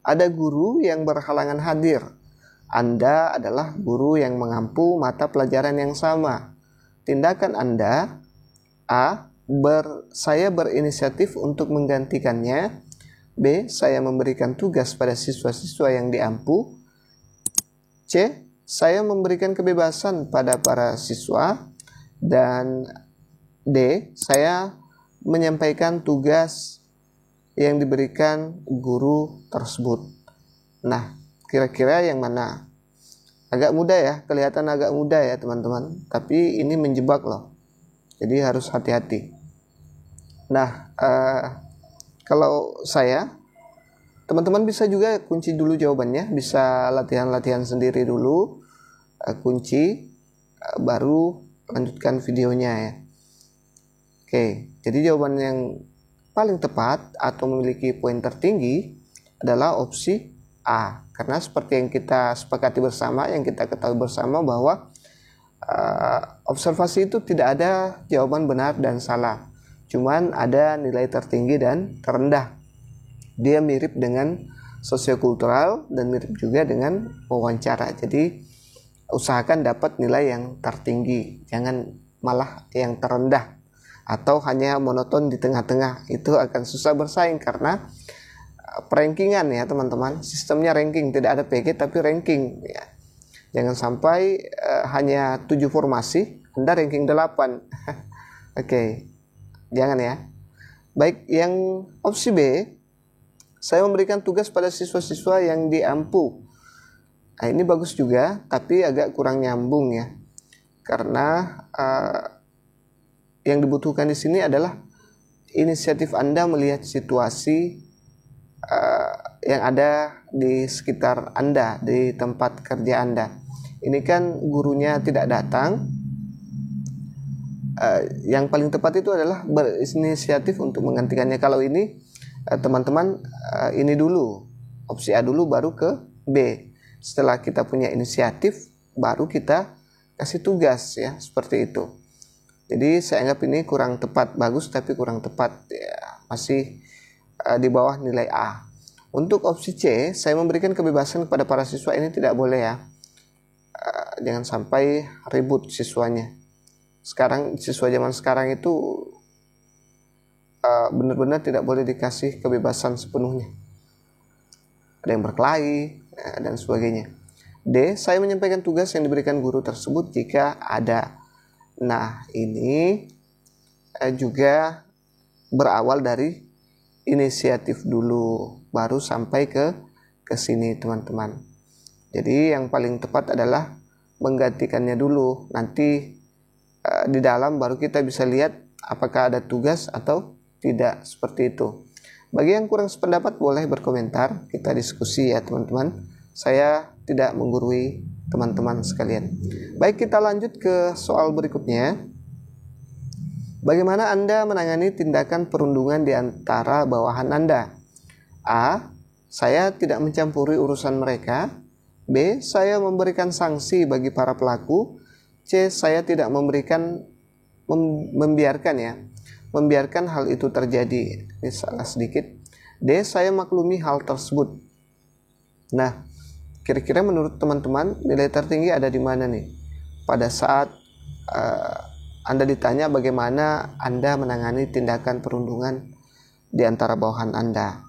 ada guru yang berhalangan hadir. Anda adalah guru yang mengampu mata pelajaran yang sama. Tindakan Anda: A. Saya berinisiatif untuk menggantikannya. B. Saya memberikan tugas pada siswa-siswa yang diampu. C. Saya memberikan kebebasan pada para siswa. Dan D. Saya menyampaikan tugas yang diberikan guru tersebut. Nah, kira-kira yang mana? Agak mudah ya, kelihatan agak mudah ya teman-teman. Tapi ini menjebak loh. Jadi harus hati-hati. Nah, kalau saya, teman-teman bisa juga kunci dulu jawabannya. Bisa latihan-latihan sendiri dulu. Kunci, baru lanjutkan videonya ya. Oke, jadi jawaban yang paling tepat atau memiliki poin tertinggi adalah opsi A. Karena seperti yang kita sepakati bersama, yang kita ketahui bersama bahwa observasi itu tidak ada jawaban benar dan salah. Cuman ada nilai tertinggi dan terendah. Dia mirip dengan sosiokultural dan mirip juga dengan wawancara. Jadi usahakan dapat nilai yang tertinggi, jangan malah yang terendah atau hanya monoton di tengah-tengah. Itu akan susah bersaing karena perankingan ya teman-teman. Sistemnya ranking, tidak ada PG tapi ranking ya. Jangan sampai hanya 7 formasi Anda ranking 8. Oke. Jangan ya. Baik, yang opsi B, saya memberikan tugas pada siswa-siswa yang diampu. Nah, ini bagus juga, tapi agak kurang nyambung ya. Karena yang dibutuhkan di sini adalah inisiatif Anda melihat situasi yang ada di sekitar Anda, di tempat kerja Anda. Ini kan gurunya tidak datang. Yang paling tepat itu adalah berinisiatif untuk menggantikannya. Kalau ini teman-teman ini dulu, opsi A dulu baru ke B. Setelah kita punya inisiatif baru kita kasih tugas ya, seperti itu. Jadi saya anggap ini kurang tepat, bagus tapi kurang tepat ya, masih di bawah nilai A. Untuk opsi C, saya memberikan kebebasan kepada para siswa. Ini tidak boleh ya, jangan sampai ribut siswanya. Sekarang siswa zaman sekarang itu benar-benar tidak boleh dikasih kebebasan sepenuhnya. Ada yang berkelahi dan sebagainya. D. Saya menyampaikan tugas yang diberikan guru tersebut jika ada. Nah, ini juga berawal dari inisiatif dulu, baru sampai ke sini teman-teman. Jadi yang paling tepat adalah menggantikannya dulu. Nanti di dalam baru kita bisa lihat apakah ada tugas atau tidak, seperti itu. Bagi yang kurang sependapat boleh berkomentar, kita diskusi ya teman-teman. Saya tidak menggurui teman-teman sekalian. Baik, kita lanjut ke soal berikutnya. Bagaimana Anda menangani tindakan perundungan di antara bawahan Anda? A. Saya tidak mencampuri urusan mereka. B. Saya memberikan sanksi bagi para pelaku. C. Saya tidak membiarkan hal itu terjadi. Ini salah sedikit. D. Saya maklumi hal tersebut. Nah, kira-kira menurut teman-teman nilai tertinggi ada di mana nih? Pada saat Anda ditanya bagaimana Anda menangani tindakan perundungan di antara bawahan Anda.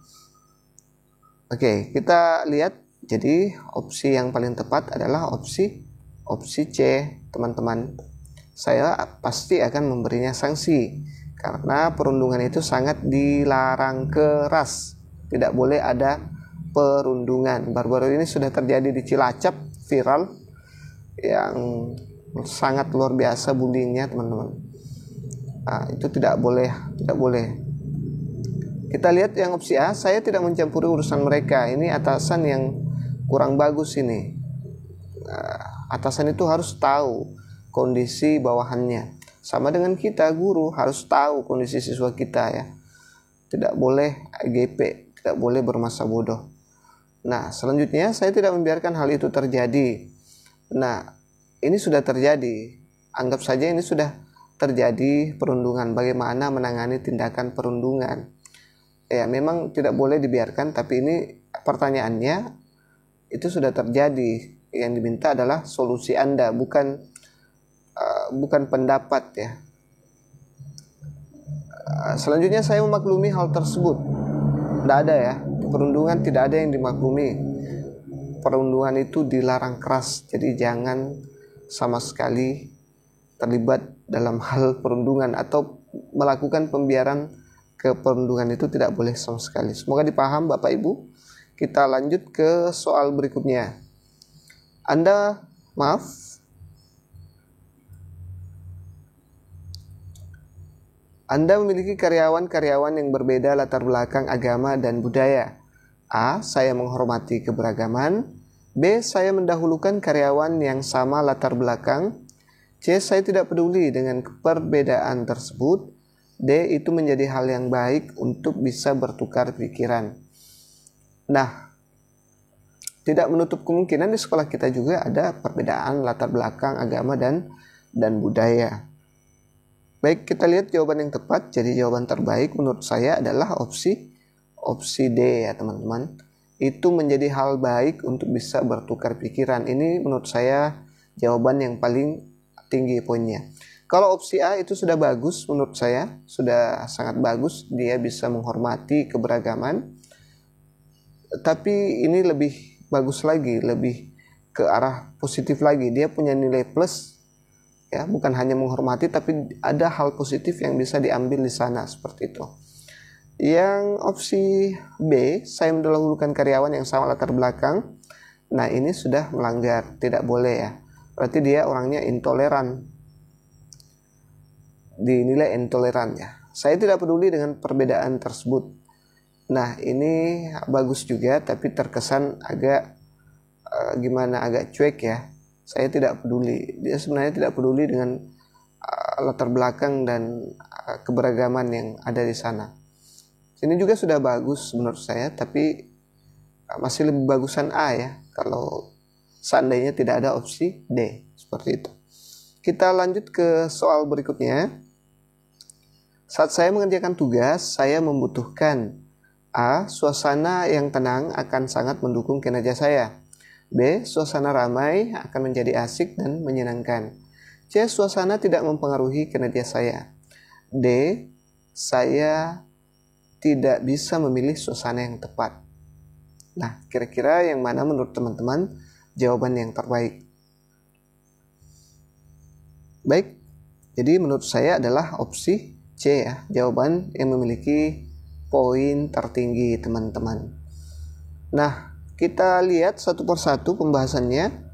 Oke, kita lihat. Jadi opsi yang paling tepat adalah opsi C, teman-teman. Saya pasti akan memberinya sanksi karena perundungan itu sangat dilarang keras. Tidak boleh ada perundungan. Baru-baru ini sudah terjadi di Cilacap, viral, yang sangat luar biasa bullyingnya teman-teman. Nah, itu tidak boleh. Kita lihat yang opsi A, saya tidak mencampuri urusan mereka. Ini atasan yang kurang bagus ini. Atasan itu harus tahu kondisi bawahannya. Sama dengan kita, guru harus tahu kondisi siswa kita ya. Tidak boleh GP, tidak boleh bermasa bodoh. Nah, selanjutnya saya tidak membiarkan hal itu terjadi. Nah, ini sudah terjadi. Anggap saja ini sudah terjadi perundungan. Bagaimana menangani tindakan perundungan? Ya, memang tidak boleh dibiarkan, tapi ini pertanyaannya itu sudah terjadi. Yang diminta adalah solusi Anda, bukan pendapat ya. Selanjutnya saya memaklumi hal tersebut. Tidak ada ya, perundungan tidak ada yang dimaklumi. Perundungan itu dilarang keras, jadi jangan sama sekali terlibat dalam hal perundungan atau melakukan pembiaran ke perundungan, itu tidak boleh sama sekali. Semoga dipaham Bapak Ibu. Kita lanjut ke soal berikutnya. Anda memiliki karyawan-karyawan yang berbeda latar belakang agama dan budaya. A. Saya menghormati keberagaman. B. Saya mendahulukan karyawan yang sama latar belakang. C. Saya tidak peduli dengan perbedaan tersebut. D. Itu menjadi hal yang baik untuk bisa bertukar pikiran. Nah, tidak menutup kemungkinan di sekolah kita juga ada perbedaan latar belakang agama dan budaya. Baik, kita lihat jawaban yang tepat. Jadi jawaban terbaik menurut saya adalah opsi D ya teman-teman. Itu menjadi hal baik untuk bisa bertukar pikiran. Ini menurut saya jawaban yang paling tinggi poinnya. Kalau opsi A itu sudah bagus menurut saya, sudah sangat bagus. Dia bisa menghormati keberagaman. Tapi ini lebih bagus lagi, lebih ke arah positif lagi. Dia punya nilai plus. Ya, bukan hanya menghormati, tapi ada hal positif yang bisa diambil di sana, seperti itu. Yang opsi B, saya mendahulukan karyawan yang sama latar belakang. Nah, ini sudah melanggar, tidak boleh ya. Berarti dia orangnya intoleran. Dinilai intoleran ya. Saya tidak peduli dengan perbedaan tersebut. Nah, ini bagus juga, tapi terkesan agak agak cuek ya. Saya tidak peduli. Dia sebenarnya tidak peduli dengan latar belakang dan keberagaman yang ada di sana. Ini juga sudah bagus menurut saya, tapi masih lebih bagusan A ya. Kalau seandainya tidak ada opsi D, seperti itu. Kita lanjut ke soal berikutnya. Saat saya mengerjakan tugas, saya membutuhkan A. Suasana yang tenang akan sangat mendukung kinerja saya. B. Suasana ramai akan menjadi asik dan menyenangkan. C. Suasana tidak mempengaruhi kinerja saya. D. Saya tidak bisa memilih suasana yang tepat. Nah, kira-kira yang mana menurut teman-teman jawaban yang terbaik? Baik, jadi menurut saya adalah opsi C ya, jawaban yang memiliki poin tertinggi teman-teman. Nah, kita lihat satu persatu pembahasannya.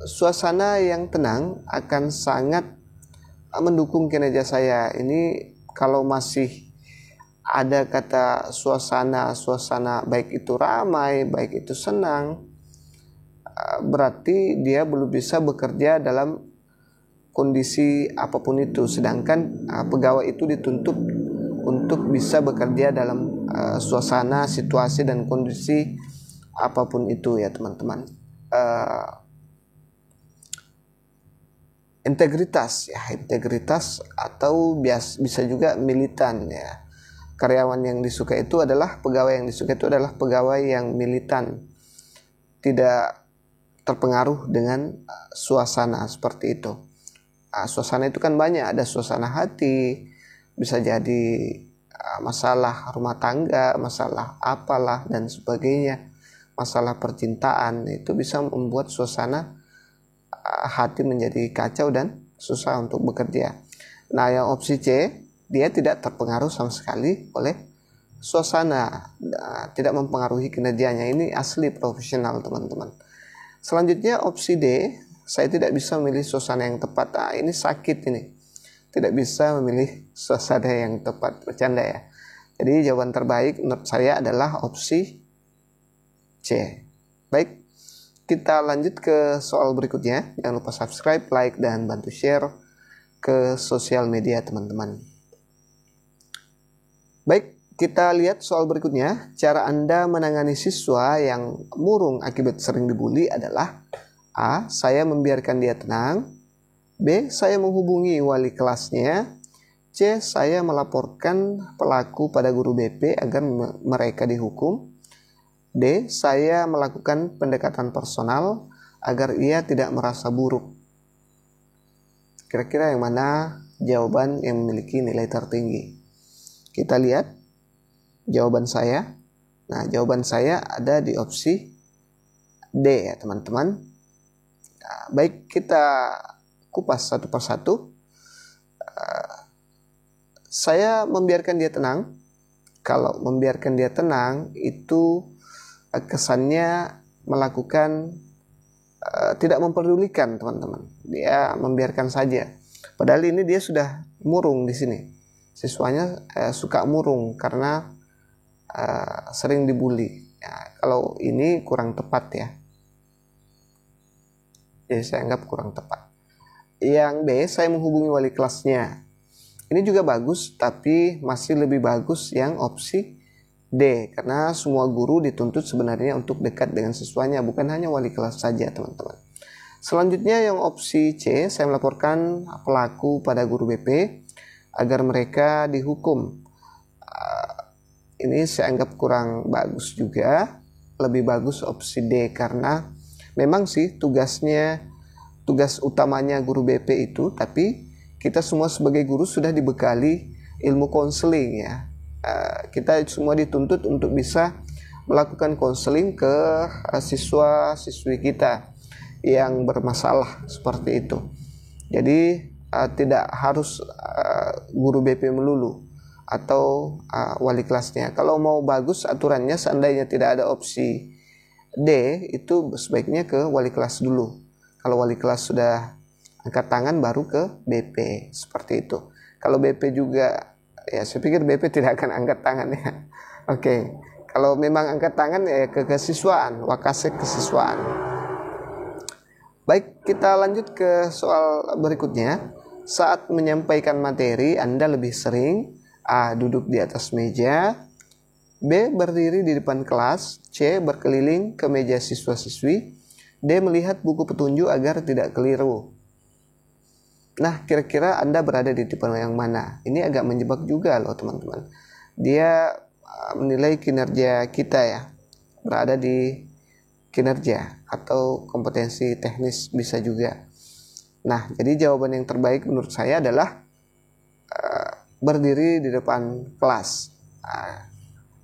Suasana yang tenang akan sangat mendukung kinerja saya. Ini kalau masih ada kata suasana baik itu ramai, baik itu senang, berarti dia belum bisa bekerja dalam kondisi apapun itu. Sedangkan pegawai itu dituntut untuk bisa bekerja dalam suasana, situasi, dan kondisi apapun itu ya teman-teman. Integritas atau bisa juga militan ya. Karyawan yang disuka itu adalah pegawai yang disuka itu adalah pegawai yang militan, tidak terpengaruh dengan suasana seperti itu. Suasana itu kan banyak, ada suasana hati, bisa jadi masalah rumah tangga, masalah apalah dan sebagainya, masalah percintaan, itu bisa membuat suasana hati menjadi kacau dan susah untuk bekerja. Nah, yang opsi C, dia tidak terpengaruh sama sekali oleh suasana, tidak mempengaruhi kinerjanya. Ini asli profesional teman-teman. Selanjutnya opsi D, saya tidak bisa memilih suasana yang tepat. Ini sakit ini. Tidak bisa memilih suasana yang tepat. Bercanda ya. Jadi jawaban terbaik menurut saya adalah opsi C. Baik, kita lanjut ke soal berikutnya. Jangan lupa subscribe, like, dan bantu share ke sosial media teman-teman. Baik, kita lihat soal berikutnya. Cara Anda menangani siswa yang murung akibat sering dibully adalah A. Saya membiarkan dia tenang. B. Saya menghubungi wali kelasnya. C. Saya melaporkan pelaku pada guru BP agar mereka dihukum. D. Saya melakukan pendekatan personal agar ia tidak merasa buruk. Kira-kira yang mana jawaban yang memiliki nilai tertinggi? Kita lihat jawaban saya. Nah, jawaban saya ada di opsi D ya teman-teman. Nah, baik, kita kupas satu persatu. Saya membiarkan dia tenang. Kalau membiarkan dia tenang itu kesannya melakukan tidak memperdulikan teman-teman. Dia membiarkan saja. Padahal ini dia sudah murung di sini. Siswanya suka murung karena sering dibully. Ya, kalau ini kurang tepat ya. Jadi saya anggap kurang tepat. Yang B, saya menghubungi wali kelasnya. Ini juga bagus, tapi masih lebih bagus yang opsi D, karena semua guru dituntut sebenarnya untuk dekat dengan siswanya, bukan hanya wali kelas saja teman-teman. Selanjutnya yang opsi C, saya melaporkan pelaku pada guru BP agar mereka dihukum. Ini saya anggap kurang bagus juga, lebih bagus opsi D, karena memang sih tugas utamanya guru BP itu, tapi kita semua sebagai guru sudah dibekali ilmu konseling ya. Kita semua dituntut untuk bisa melakukan konseling ke siswa-siswi kita yang bermasalah seperti itu. Jadi tidak harus guru BP melulu atau wali kelasnya. Kalau mau bagus aturannya, seandainya tidak ada opsi D, itu sebaiknya ke wali kelas dulu. Kalau wali kelas sudah angkat tangan baru ke BP, seperti itu. Kalau BP juga, ya saya pikir BP tidak akan angkat tangan ya. Oke, kalau memang angkat tangan ya ke kesiswaan, wakase kesiswaan. Baik, kita lanjut ke soal berikutnya. Saat menyampaikan materi, Anda lebih sering A. Duduk di atas meja, B. Berdiri di depan kelas, C. Berkeliling ke meja siswa-siswi, D. Melihat buku petunjuk agar tidak keliru. Nah, kira-kira Anda berada di tipe yang mana? Ini agak menjebak juga loh teman-teman. Dia menilai kinerja kita ya, berada di kinerja atau kompetensi teknis bisa juga. Nah, jadi jawaban yang terbaik menurut saya adalah berdiri di depan kelas.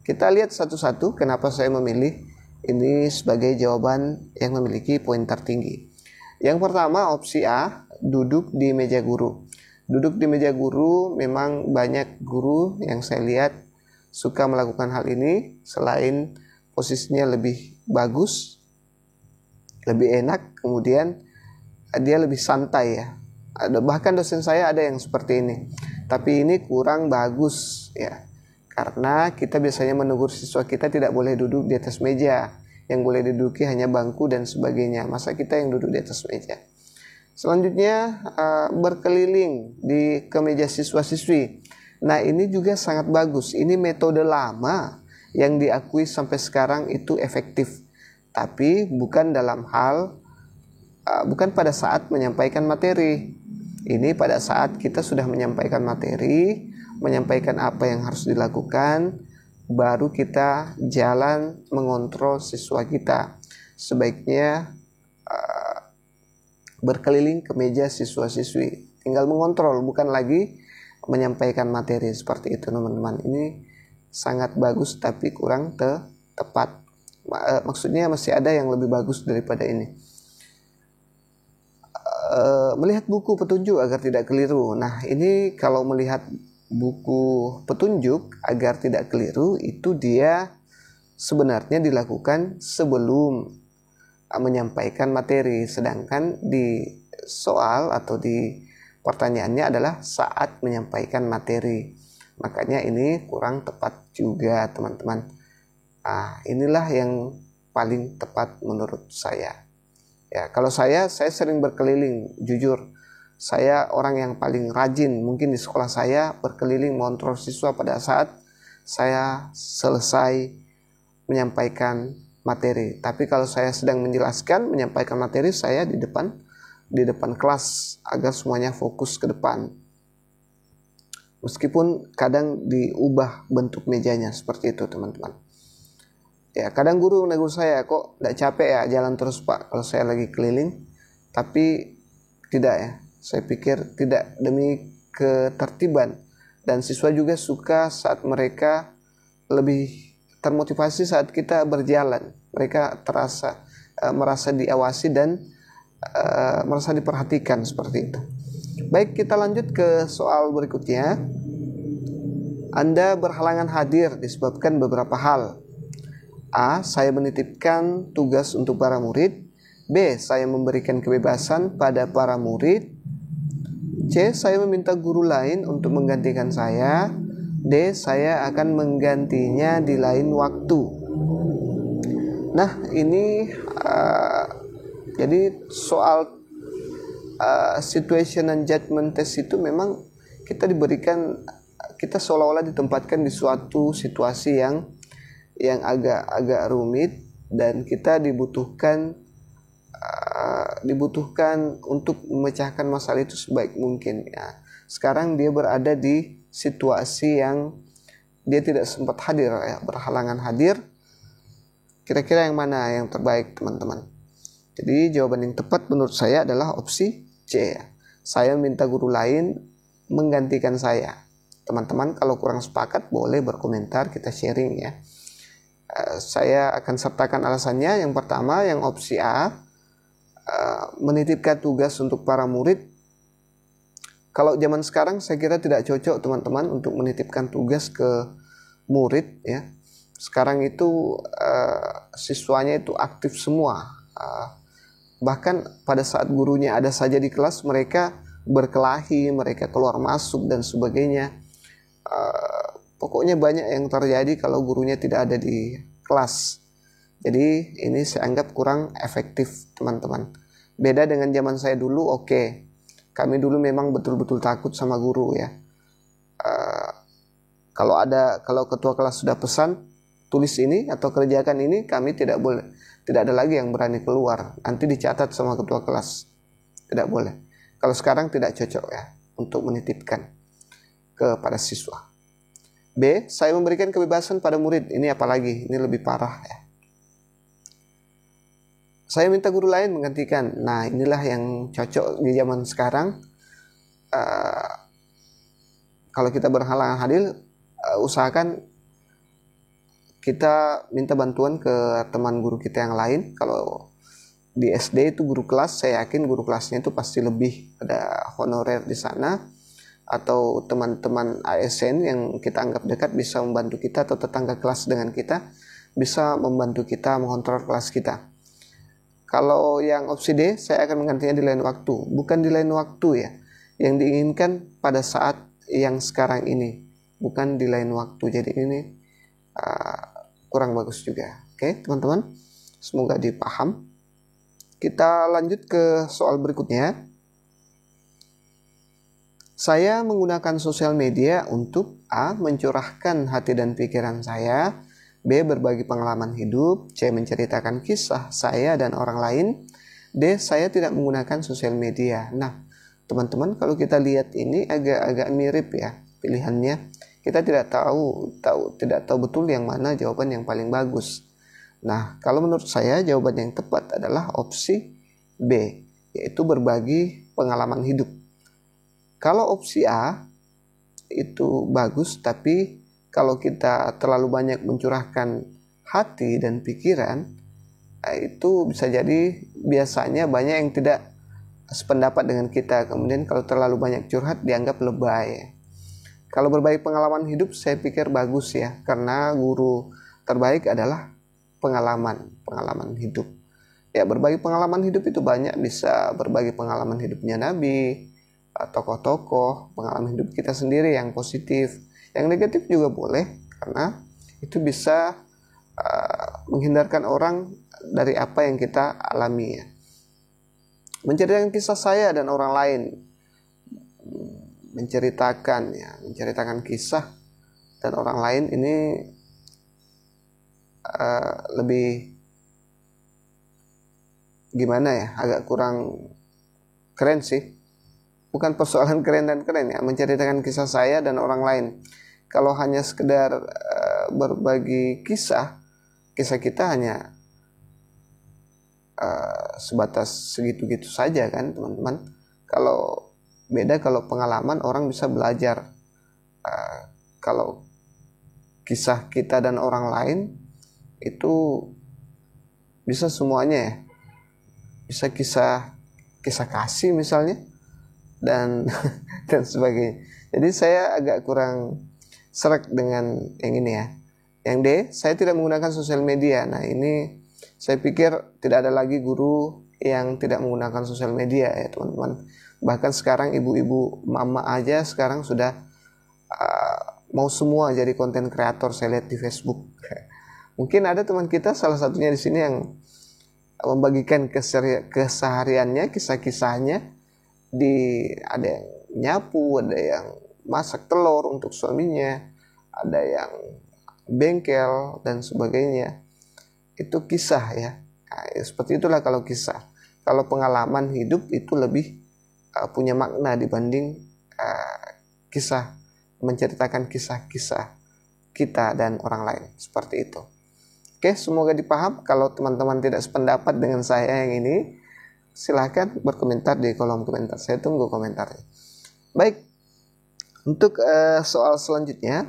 Kita lihat satu-satu kenapa saya memilih ini sebagai jawaban yang memiliki poin tertinggi. Yang pertama opsi A, duduk di meja guru. Duduk di meja guru, memang banyak guru yang saya lihat suka melakukan hal ini. Selain posisinya lebih bagus, lebih enak, kemudian dia lebih santai ya. Bahkan dosen saya ada yang seperti ini. Tapi ini kurang bagus ya. Karena kita biasanya menegur siswa kita tidak boleh duduk di atas meja. Yang boleh diduduki hanya bangku dan sebagainya. Masa kita yang duduk di atas meja? Selanjutnya berkeliling ke meja siswa-siswi. Nah, ini juga sangat bagus. Ini metode lama yang diakui sampai sekarang itu efektif. Tapi bukan bukan pada saat menyampaikan materi. Ini pada saat kita sudah menyampaikan materi, menyampaikan apa yang harus dilakukan, baru kita jalan mengontrol siswa kita. Sebaiknya berkeliling ke meja siswa-siswi, tinggal mengontrol, bukan lagi menyampaikan materi seperti itu teman-teman. Ini sangat bagus tapi kurang tepat. Maksudnya masih ada yang lebih bagus daripada ini. Melihat buku petunjuk agar tidak keliru. Nah, ini kalau melihat buku petunjuk agar tidak keliru, itu dia sebenarnya dilakukan sebelum menyampaikan materi, sedangkan di soal atau di pertanyaannya adalah saat menyampaikan materi. Makanya ini kurang tepat juga teman-teman. Inilah yang paling tepat menurut saya. Ya, kalau saya sering berkeliling, jujur. Saya orang yang paling rajin mungkin di sekolah saya berkeliling mengontrol siswa pada saat saya selesai menyampaikan materi. Tapi kalau saya sedang menyampaikan materi, saya di depan kelas agar semuanya fokus ke depan. Meskipun kadang diubah bentuk mejanya seperti itu teman-teman. Ya, kadang guru menegur saya, kok tidak capek ya jalan terus Pak kalau saya lagi keliling. Tapi tidak ya, saya pikir tidak, demi ketertiban. Dan siswa juga suka saat mereka lebih termotivasi saat kita berjalan. Mereka merasa diawasi dan merasa diperhatikan seperti itu. Baik, kita lanjut ke soal berikutnya. Anda berhalangan hadir disebabkan beberapa hal. A. Saya menitipkan tugas untuk para murid. B. Saya memberikan kebebasan pada para murid. C. Saya meminta guru lain untuk menggantikan saya. D. Saya akan menggantinya di lain waktu. Nah, ini jadi soal situation and judgment test itu memang kita seolah-olah ditempatkan di suatu situasi yang agak rumit, dan kita dibutuhkan untuk memecahkan masalah itu sebaik mungkin ya. Sekarang dia berada di situasi yang dia tidak sempat hadir ya, berhalangan hadir. Kira-kira yang mana yang terbaik teman-teman? Jadi jawaban yang tepat menurut saya adalah opsi C ya. Saya minta guru lain menggantikan saya. Teman-teman kalau kurang sepakat boleh berkomentar, kita sharing ya. Saya akan sertakan alasannya. Yang pertama, yang opsi A, menitipkan tugas untuk para murid. Kalau zaman sekarang saya kira tidak cocok teman-teman untuk menitipkan tugas ke murid ya. Sekarang itu siswanya itu aktif semua. Bahkan pada saat gurunya ada saja di kelas, mereka berkelahi, mereka keluar masuk dan sebagainya. Pokoknya banyak yang terjadi kalau gurunya tidak ada di kelas. Jadi ini saya anggap kurang efektif teman-teman. Beda dengan zaman saya dulu, oke. Kami dulu memang betul-betul takut sama guru ya. Kalau ketua kelas sudah pesan, tulis ini atau kerjakan ini, kami tidak ada lagi yang berani keluar. Nanti dicatat sama ketua kelas. Tidak boleh. Kalau sekarang tidak cocok ya untuk menitipkan kepada siswa. B. Saya memberikan kebebasan pada murid. Ini apalagi, ini lebih parah ya. Saya minta guru lain menggantikan. Nah, inilah yang cocok di zaman sekarang. Kalau kita berhalangan hadir, usahakan kita minta bantuan ke teman guru kita yang lain. Kalau di SD itu guru kelas, saya yakin guru kelasnya itu pasti lebih ada honorer di sana. Atau teman-teman ASN yang kita anggap dekat bisa membantu kita, atau tetangga kelas dengan kita bisa membantu kita mengontrol kelas kita. Kalau yang opsi D, saya akan menggantinya di lain waktu. Bukan di lain waktu ya, yang diinginkan pada saat yang sekarang ini, bukan di lain waktu. Jadi ini kurang bagus juga. Oke teman-teman, semoga dipaham. Kita lanjut ke soal berikutnya. Saya menggunakan sosial media untuk A. mencurahkan hati dan pikiran saya, B. berbagi pengalaman hidup, C. menceritakan kisah saya dan orang lain, D. saya tidak menggunakan sosial media. Nah, teman-teman kalau kita lihat ini agak mirip ya pilihannya. Kita tidak tahu betul yang mana jawaban yang paling bagus. Nah, kalau menurut saya jawaban yang tepat adalah opsi B, yaitu berbagi pengalaman hidup. Kalau opsi A itu bagus, tapi kalau kita terlalu banyak mencurahkan hati dan pikiran, itu bisa jadi biasanya banyak yang tidak sependapat dengan kita. Kemudian kalau terlalu banyak curhat dianggap lebay. Kalau berbagi pengalaman hidup saya pikir bagus ya, karena guru terbaik adalah pengalaman hidup. Ya, berbagi pengalaman hidup itu banyak, bisa berbagi pengalaman hidupnya Nabi, tokoh-tokoh, pengalaman hidup kita sendiri yang positif. Yang negatif juga boleh, karena itu bisa menghindarkan orang dari apa yang kita alami ya. Menceritakan kisah saya dan orang lain, menceritakan kisah dan orang lain ini lebih gimana ya, agak kurang keren sih. Bukan persoalan keren dan keren ya, menceritakan kisah saya dan orang lain. Kalau hanya sekedar berbagi kisah, kisah kita hanya sebatas segitu-gitu saja kan teman-teman. Kalau pengalaman orang bisa belajar. Kalau kisah kita dan orang lain itu bisa semuanya ya. Bisa kisah kasih misalnya dan dan sebagainya. Jadi saya agak kurang serak dengan yang ini ya. Yang D, saya tidak menggunakan sosial media. Nah, ini saya pikir tidak ada lagi guru yang tidak menggunakan sosial media ya teman-teman. Bahkan sekarang ibu-ibu mama aja sekarang sudah mau semua jadi konten kreator, saya lihat di Facebook. Mungkin ada teman kita salah satunya di sini yang membagikan kesehariannya, kisah-kisahnya ada yang nyapu, ada yang masak telur untuk suaminya, ada yang bengkel dan sebagainya. Itu kisah ya. Nah, seperti itulah kalau kisah. Kalau pengalaman hidup itu lebih punya makna dibanding kisah, menceritakan kisah-kisah kita dan orang lain. Seperti itu. Oke, semoga dipaham. Kalau teman-teman tidak sependapat dengan saya yang ini, silahkan berkomentar di kolom komentar. Saya tunggu komentarnya. Baik, untuk soal selanjutnya,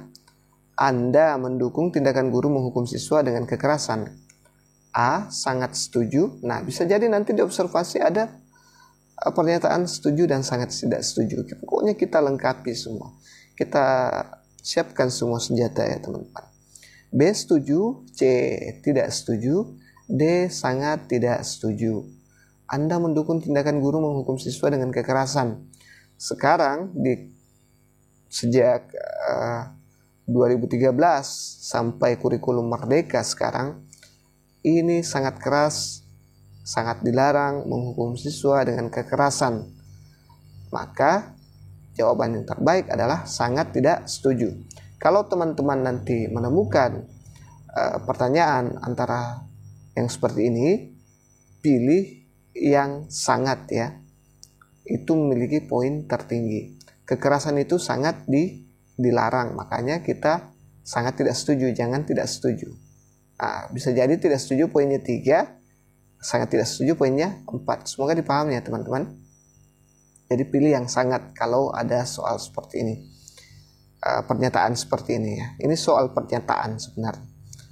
Anda mendukung tindakan guru menghukum siswa dengan kekerasan? A, sangat setuju. Nah, bisa jadi nanti di observasi ada pernyataan setuju dan sangat tidak setuju. Pokoknya kita lengkapi semua. Kita siapkan semua senjata ya teman-teman. B, setuju. C, tidak setuju. D, sangat tidak setuju. Anda mendukung tindakan guru menghukum siswa dengan kekerasan. Sekarang sejak 2013 sampai kurikulum Merdeka sekarang, ini sangat keras, sangat dilarang menghukum siswa dengan kekerasan. Maka jawaban yang terbaik adalah sangat tidak setuju. Kalau teman-teman nanti menemukan pertanyaan antara yang seperti ini, pilih yang sangat ya. Itu memiliki poin tertinggi. Kekerasan itu sangat dilarang, makanya kita sangat tidak setuju, jangan tidak setuju. Nah, bisa jadi tidak setuju poinnya 3, sangat tidak setuju poinnya 4. Semoga dipahami ya teman-teman. Jadi pilih yang sangat kalau ada soal seperti ini. Pernyataan seperti ini ya. Ini soal pernyataan sebenarnya.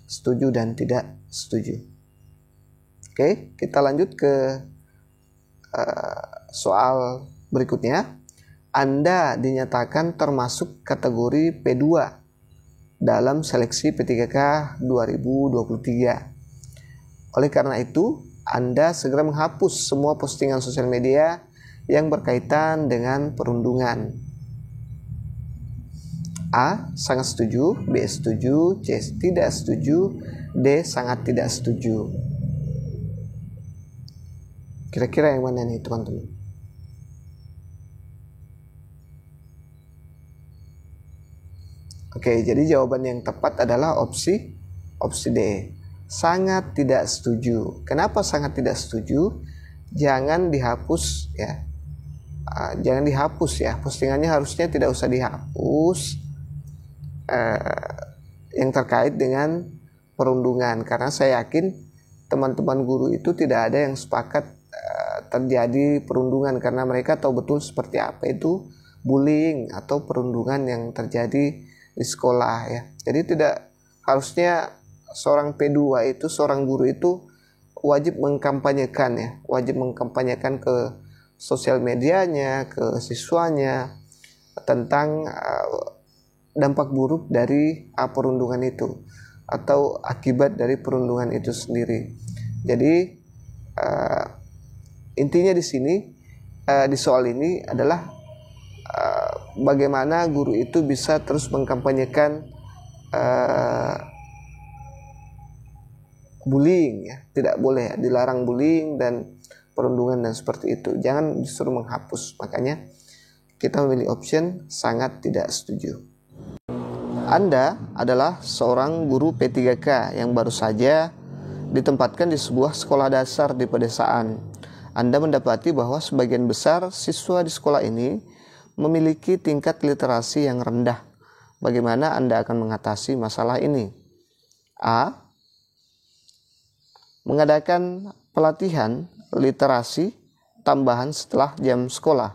Setuju dan tidak setuju. Oke, kita lanjut ke soal berikutnya. Anda dinyatakan termasuk kategori P2 dalam seleksi P3K 2023. Oleh karena itu, Anda segera menghapus semua postingan sosial media yang berkaitan dengan perundungan. A, sangat setuju. B, setuju. C, tidak setuju. D, sangat tidak setuju. Kira-kira yang mana nih teman-teman? Oke, jadi jawaban yang tepat adalah opsi D. Sangat tidak setuju. Kenapa sangat tidak setuju? Jangan dihapus ya. Jangan dihapus ya. Postingannya harusnya tidak usah dihapus. Yang terkait dengan perundungan, karena saya yakin teman-teman guru itu tidak ada yang sepakat terjadi perundungan, karena mereka tahu betul seperti apa itu bullying atau perundungan yang terjadi di sekolah ya. Jadi tidak harusnya seorang P2 itu, seorang guru itu wajib mengkampanyekan ya, wajib mengkampanyekan ke sosial medianya, ke siswanya tentang dampak buruk dari perundungan itu atau akibat dari perundungan itu sendiri. Jadi intinya di sini di soal ini adalah bagaimana guru itu bisa terus mengkampanyekan bullying ya. Tidak boleh ya, dilarang bullying dan perundungan dan seperti itu. Jangan disuruh menghapus. Makanya kita memilih option sangat tidak setuju. Anda adalah seorang guru P3K yang baru saja ditempatkan di sebuah sekolah dasar di pedesaan. Anda mendapati bahwa sebagian besar siswa di sekolah ini memiliki tingkat literasi yang rendah. Bagaimana Anda akan mengatasi masalah ini? A, mengadakan pelatihan literasi tambahan setelah jam sekolah.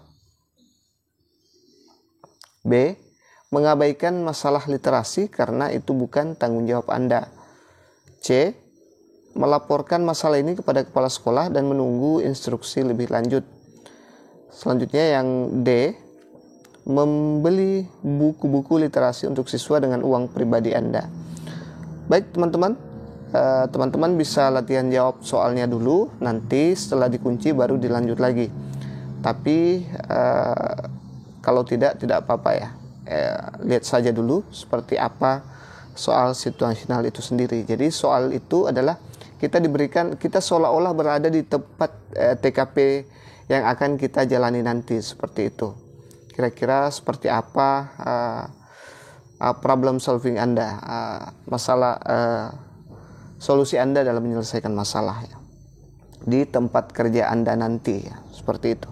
B. Mengabaikan masalah literasi karena itu bukan tanggung jawab Anda. C. Melaporkan masalah ini kepada kepala sekolah dan menunggu instruksi lebih lanjut. Selanjutnya yang D. Membeli buku-buku literasi untuk siswa dengan uang pribadi Anda. Baik teman-teman, teman-teman bisa latihan jawab soalnya dulu, nanti setelah dikunci baru dilanjut lagi. Tapi kalau tidak apa-apa ya. Lihat saja dulu seperti apa soal situasional itu sendiri. Jadi soal itu adalah kita seolah-olah berada di tempat TKP yang akan kita jalani nanti, seperti itu. Kira-kira seperti apa problem solving Anda, solusi Anda dalam menyelesaikan masalah ya, di tempat kerja Anda nanti ya, seperti itu.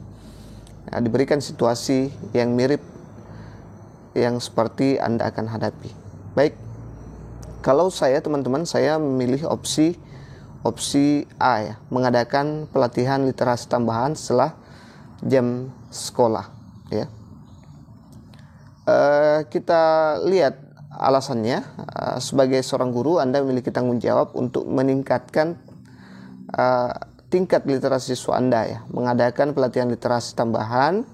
Diberikan situasi yang mirip yang seperti Anda akan hadapi. Baik, kalau saya teman-teman, saya memilih opsi A ya, mengadakan pelatihan literasi tambahan setelah jam sekolah ya. Kita lihat alasannya. Sebagai seorang guru, Anda memiliki tanggung jawab untuk meningkatkan tingkat literasi siswa Anda ya. Mengadakan pelatihan literasi tambahan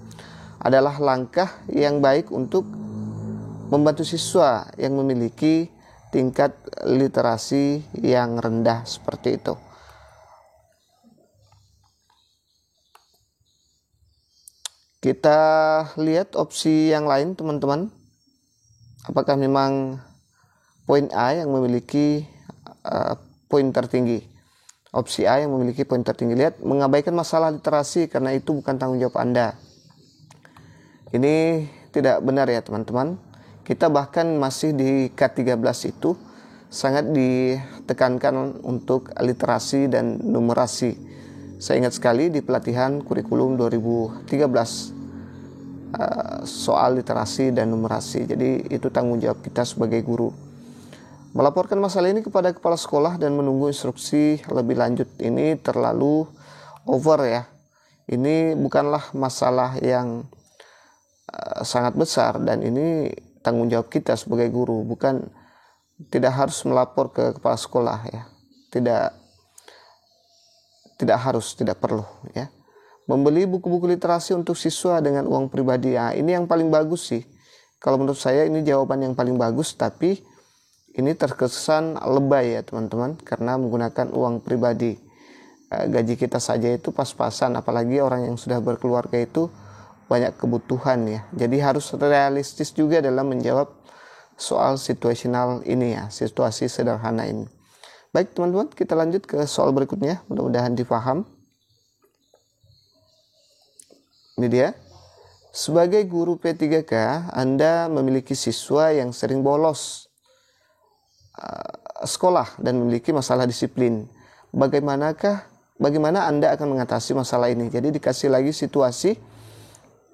adalah langkah yang baik untuk membantu siswa yang memiliki tingkat literasi yang rendah seperti itu. Kita lihat opsi yang lain teman-teman. Apakah memang poin A yang memiliki poin tertinggi? Opsi A yang memiliki poin tertinggi. Lihat, mengabaikan masalah literasi karena itu bukan tanggung jawab Anda. Ini tidak benar ya teman-teman. Kita bahkan masih di K13 itu sangat ditekankan untuk literasi dan numerasi. Saya ingat sekali di pelatihan kurikulum 2013 soal literasi dan numerasi. Jadi itu tanggung jawab kita sebagai guru. Melaporkan masalah ini kepada kepala sekolah dan menunggu instruksi lebih lanjut, ini terlalu over ya. Ini bukanlah masalah yang sangat besar, dan ini tanggung jawab kita sebagai guru, tidak harus melapor ke kepala sekolah ya. Tidak harus, tidak perlu ya. Membeli buku-buku literasi untuk siswa dengan uang pribadi, ya, ini yang paling bagus sih. Kalau menurut saya ini jawaban yang paling bagus, tapi ini terkesan lebay ya teman-teman, karena menggunakan uang pribadi. Gaji kita saja itu pas-pasan, apalagi orang yang sudah berkeluarga itu banyak kebutuhan ya. Jadi harus realistis juga dalam menjawab soal situasional ini ya, situasi sederhana ini. Baik teman-teman, kita lanjut ke soal berikutnya, mudah-mudahan difaham. Ini dia. Sebagai guru P3K, Anda memiliki siswa yang sering bolos sekolah dan memiliki masalah disiplin. Bagaimana Anda akan mengatasi masalah ini? Jadi dikasih lagi situasi.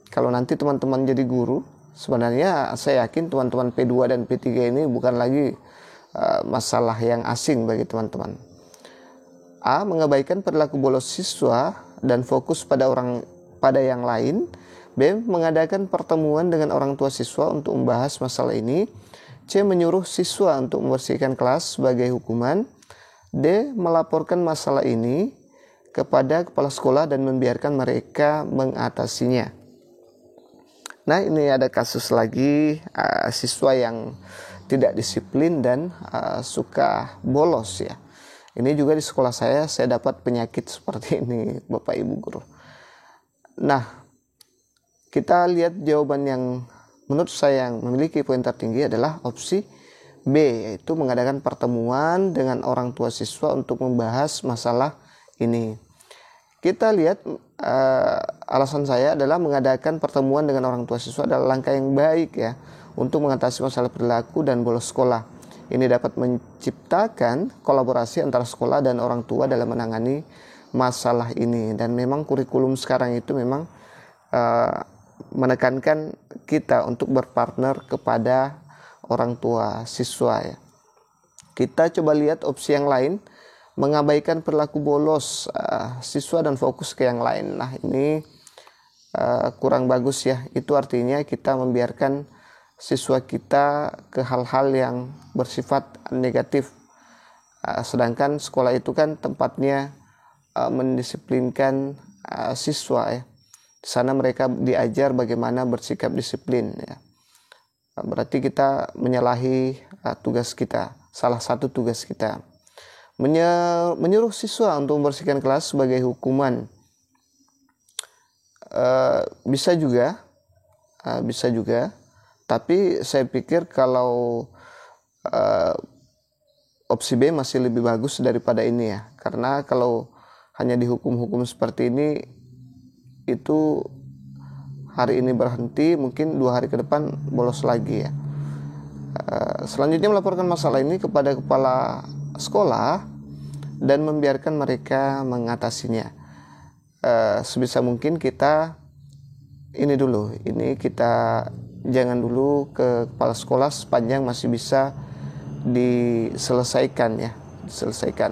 Kalau nanti teman-teman jadi guru, sebenarnya saya yakin teman-teman P2 dan P3 ini bukan lagi masalah yang asing bagi teman-teman. A. Mengabaikan perilaku bolos siswa dan fokus pada yang lain. B. Mengadakan pertemuan dengan orang tua siswa untuk membahas masalah ini. C. Menyuruh siswa untuk membersihkan kelas sebagai hukuman. D. Melaporkan masalah ini kepada kepala sekolah dan membiarkan mereka mengatasinya. Nah, ini ada kasus lagi siswa yang tidak disiplin dan suka bolos ya. Ini juga di sekolah saya dapat penyakit seperti ini, Bapak Ibu guru. Nah, kita lihat jawaban yang menurut saya yang memiliki poin tertinggi adalah opsi B, yaitu mengadakan pertemuan dengan orang tua siswa untuk membahas masalah ini. Kita lihat alasan saya adalah mengadakan pertemuan dengan orang tua siswa adalah langkah yang baik ya untuk mengatasi masalah perilaku dan bolos sekolah. Ini dapat menciptakan kolaborasi antara sekolah dan orang tua dalam menangani masalah ini. Dan memang kurikulum sekarang itu memang menekankan kita untuk berpartner kepada orang tua siswa ya. Kita coba lihat opsi yang lain, mengabaikan perilaku bolos siswa dan fokus ke yang lain. Nah, ini kurang bagus ya. Itu artinya kita membiarkan siswa kita ke hal-hal yang bersifat negatif. Sedangkan sekolah itu kan tempatnya mendisiplinkan siswa ya. Di sana mereka diajar bagaimana bersikap disiplin ya. Berarti kita menyalahi tugas kita, salah satu tugas kita. Menyuruh siswa untuk membersihkan kelas sebagai hukuman. Bisa juga, tapi saya pikir kalau opsi B masih lebih bagus daripada ini ya, karena kalau hanya dihukum-hukum seperti ini, itu hari ini berhenti, mungkin 2 hari ke depan bolos lagi ya. Selanjutnya melaporkan masalah ini kepada kepala sekolah dan membiarkan mereka mengatasinya. Sebisa mungkin kita jangan dulu ke kepala sekolah sepanjang masih bisa diselesaikan.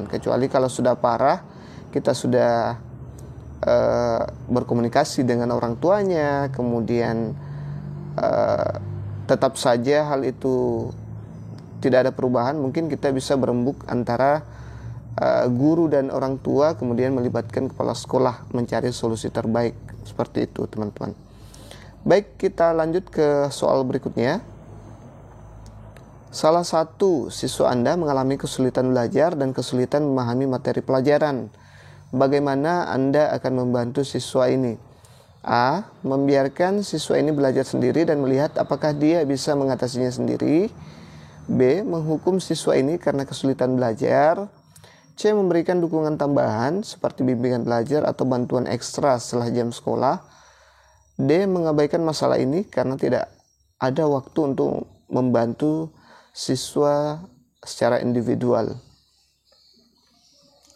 Kecuali kalau sudah parah, kita sudah berkomunikasi dengan orang tuanya, kemudian tetap saja hal itu tidak ada perubahan, mungkin kita bisa berembuk antara guru dan orang tua, kemudian melibatkan kepala sekolah mencari solusi terbaik. Seperti itu teman-teman. Baik, kita lanjut ke soal berikutnya. Salah satu siswa Anda mengalami kesulitan belajar dan kesulitan memahami materi pelajaran. Bagaimana Anda akan membantu siswa ini? A. Membiarkan siswa ini belajar sendiri dan melihat apakah dia bisa mengatasinya sendiri. B. Menghukum siswa ini karena kesulitan belajar. C. Memberikan dukungan tambahan seperti bimbingan belajar atau bantuan ekstra setelah jam sekolah. D. Mengabaikan masalah ini karena tidak ada waktu untuk membantu siswa secara individual.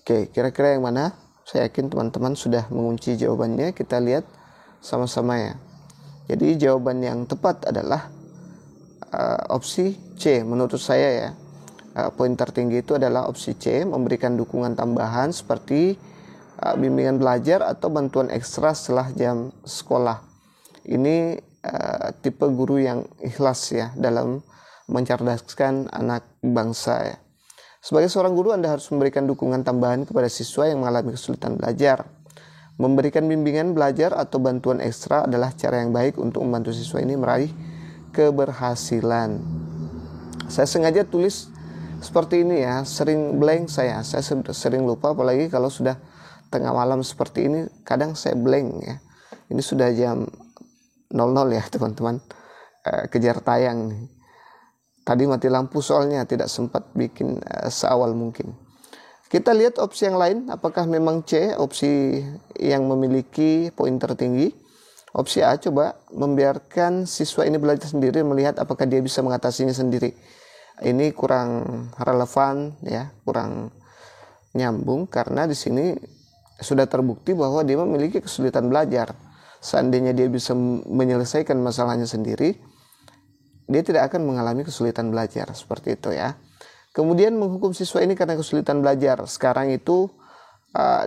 Oke, kira-kira yang mana? Saya yakin teman-teman sudah mengunci jawabannya. Kita lihat sama-sama ya. Jadi jawaban yang tepat adalah opsi C menurut saya ya. Poin tertinggi itu adalah opsi C, memberikan dukungan tambahan seperti bimbingan belajar atau bantuan ekstra setelah jam sekolah. Ini tipe guru yang ikhlas ya dalam mencerdaskan anak bangsa ya. Sebagai seorang guru, Anda harus memberikan dukungan tambahan kepada siswa yang mengalami kesulitan belajar. Memberikan bimbingan belajar atau bantuan ekstra adalah cara yang baik untuk membantu siswa ini meraih keberhasilan. Saya sengaja tulis seperti ini ya, sering blank saya sering lupa, apalagi kalau sudah tengah malam seperti ini, kadang saya blank ya. Ini sudah jam 00 ya teman-teman, kejar tayang nih. Tadi mati lampu soalnya tidak sempat bikin seawal mungkin. Kita lihat opsi yang lain, apakah memang C opsi yang memiliki poin tertinggi. Opsi A, coba membiarkan siswa ini belajar sendiri, melihat apakah dia bisa mengatasinya sendiri. Ini kurang relevan ya, kurang nyambung, karena di sini sudah terbukti bahwa dia memiliki kesulitan belajar. Seandainya dia bisa menyelesaikan masalahnya sendiri, dia tidak akan mengalami kesulitan belajar, seperti itu ya. Kemudian menghukum siswa ini karena kesulitan belajar. Sekarang itu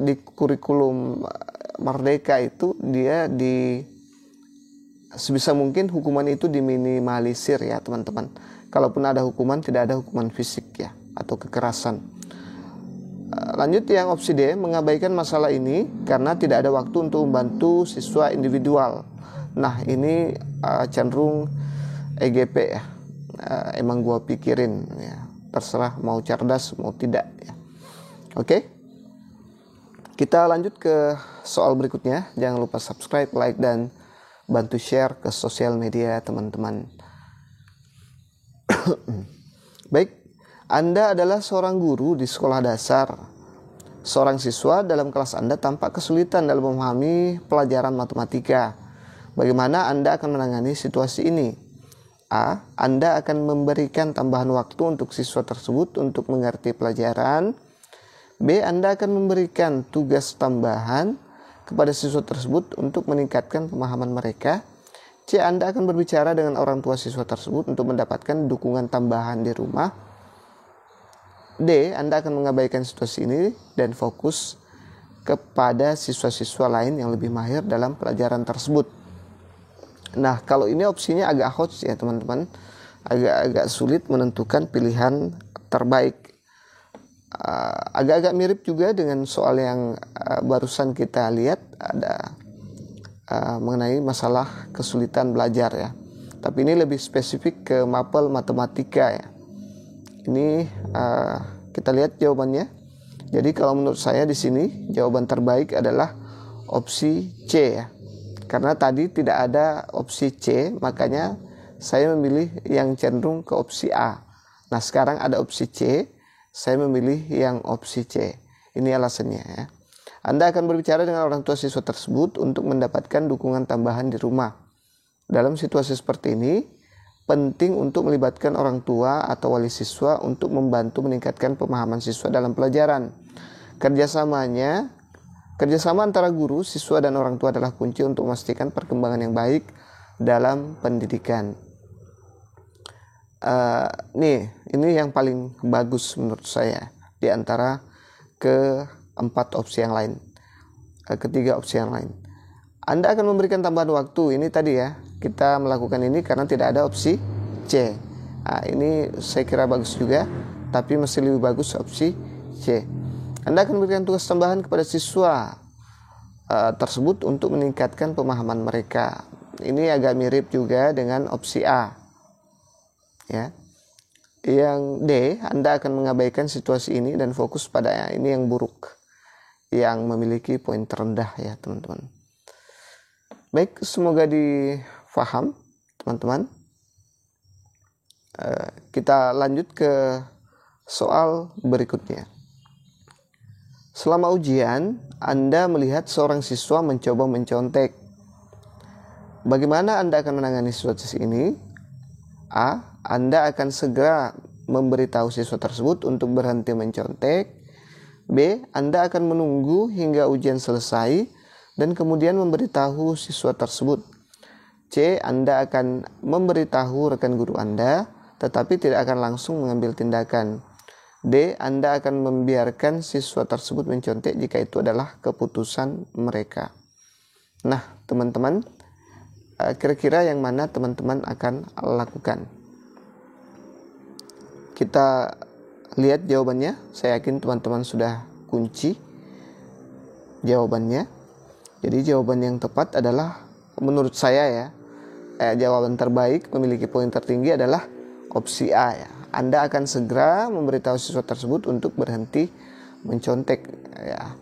di kurikulum Merdeka itu dia sebisa mungkin hukuman itu diminimalisir ya teman-teman. Kalaupun ada hukuman, tidak ada hukuman fisik ya atau kekerasan. Lanjut yang opsi D, mengabaikan masalah ini karena tidak ada waktu untuk membantu siswa individual. Nah, ini cenderung EGP ya. Emang gua pikirin ya. Terserah mau cerdas mau tidak ya. Oke. Kita lanjut ke soal berikutnya. Jangan lupa subscribe, like, dan bantu share ke sosial media teman-teman. Baik, Anda adalah seorang guru di sekolah dasar. Seorang siswa dalam kelas Anda tampak kesulitan dalam memahami pelajaran matematika. Bagaimana Anda akan menangani situasi ini? A. Anda akan memberikan tambahan waktu untuk siswa tersebut untuk mengerti pelajaran. B. Anda akan memberikan tugas tambahan kepada siswa tersebut untuk meningkatkan pemahaman mereka. C. Anda akan berbicara dengan orang tua siswa tersebut untuk mendapatkan dukungan tambahan di rumah. D. Anda akan mengabaikan situasi ini dan fokus kepada siswa-siswa lain yang lebih mahir dalam pelajaran tersebut. Nah, kalau ini opsinya agak hots ya teman-teman, agak sulit menentukan pilihan terbaik. Agak-agak mirip juga dengan soal yang barusan kita lihat, ada mengenai masalah kesulitan belajar ya. Tapi ini lebih spesifik ke mapel matematika ya. Ini kita lihat jawabannya. Jadi kalau menurut saya di sini jawaban terbaik adalah opsi C ya. Karena tadi tidak ada opsi C, makanya saya memilih yang cenderung ke opsi A. Nah, sekarang ada opsi C, saya memilih yang opsi C. Ini alasannya ya. Anda akan berbicara dengan orang tua siswa tersebut untuk mendapatkan dukungan tambahan di rumah. Dalam situasi seperti ini, penting untuk melibatkan orang tua atau wali siswa untuk membantu meningkatkan pemahaman siswa dalam pelajaran. Kerjasama antara guru, siswa, dan orang tua adalah kunci untuk memastikan perkembangan yang baik dalam pendidikan. Ini yang paling bagus menurut saya di antara keempat opsi yang lain, ketiga opsi yang lain. Anda akan memberikan tambahan waktu. Ini tadi ya, kita melakukan ini karena tidak ada opsi C. Ini saya kira bagus juga, tapi masih lebih bagus opsi C. Anda akan memberikan tugas tambahan kepada siswa tersebut untuk meningkatkan pemahaman mereka. Ini agak mirip juga dengan opsi A. Ya. Yang D, Anda akan mengabaikan situasi ini dan fokus pada ini yang buruk, yang memiliki poin terendah ya teman-teman. Baik, semoga difaham teman-teman. Kita lanjut ke soal berikutnya. Selama ujian, Anda melihat seorang siswa mencoba mencontek. Bagaimana Anda akan menangani situasi ini? A. Anda akan segera memberitahu siswa tersebut untuk berhenti mencontek. B. Anda akan menunggu hingga ujian selesai dan kemudian memberitahu siswa tersebut. C. Anda akan memberitahu rekan guru Anda, tetapi tidak akan langsung mengambil tindakan. D. Anda akan membiarkan siswa tersebut mencontek jika itu adalah keputusan mereka. Nah, teman-teman, kira-kira yang mana teman-teman akan lakukan? Kita lihat jawabannya. Saya yakin teman-teman sudah kunci jawabannya. Jadi jawaban yang tepat adalah, menurut saya ya, jawaban terbaik memiliki poin tertinggi adalah opsi A ya. Anda akan segera memberitahu siswa tersebut untuk berhenti mencontek ya.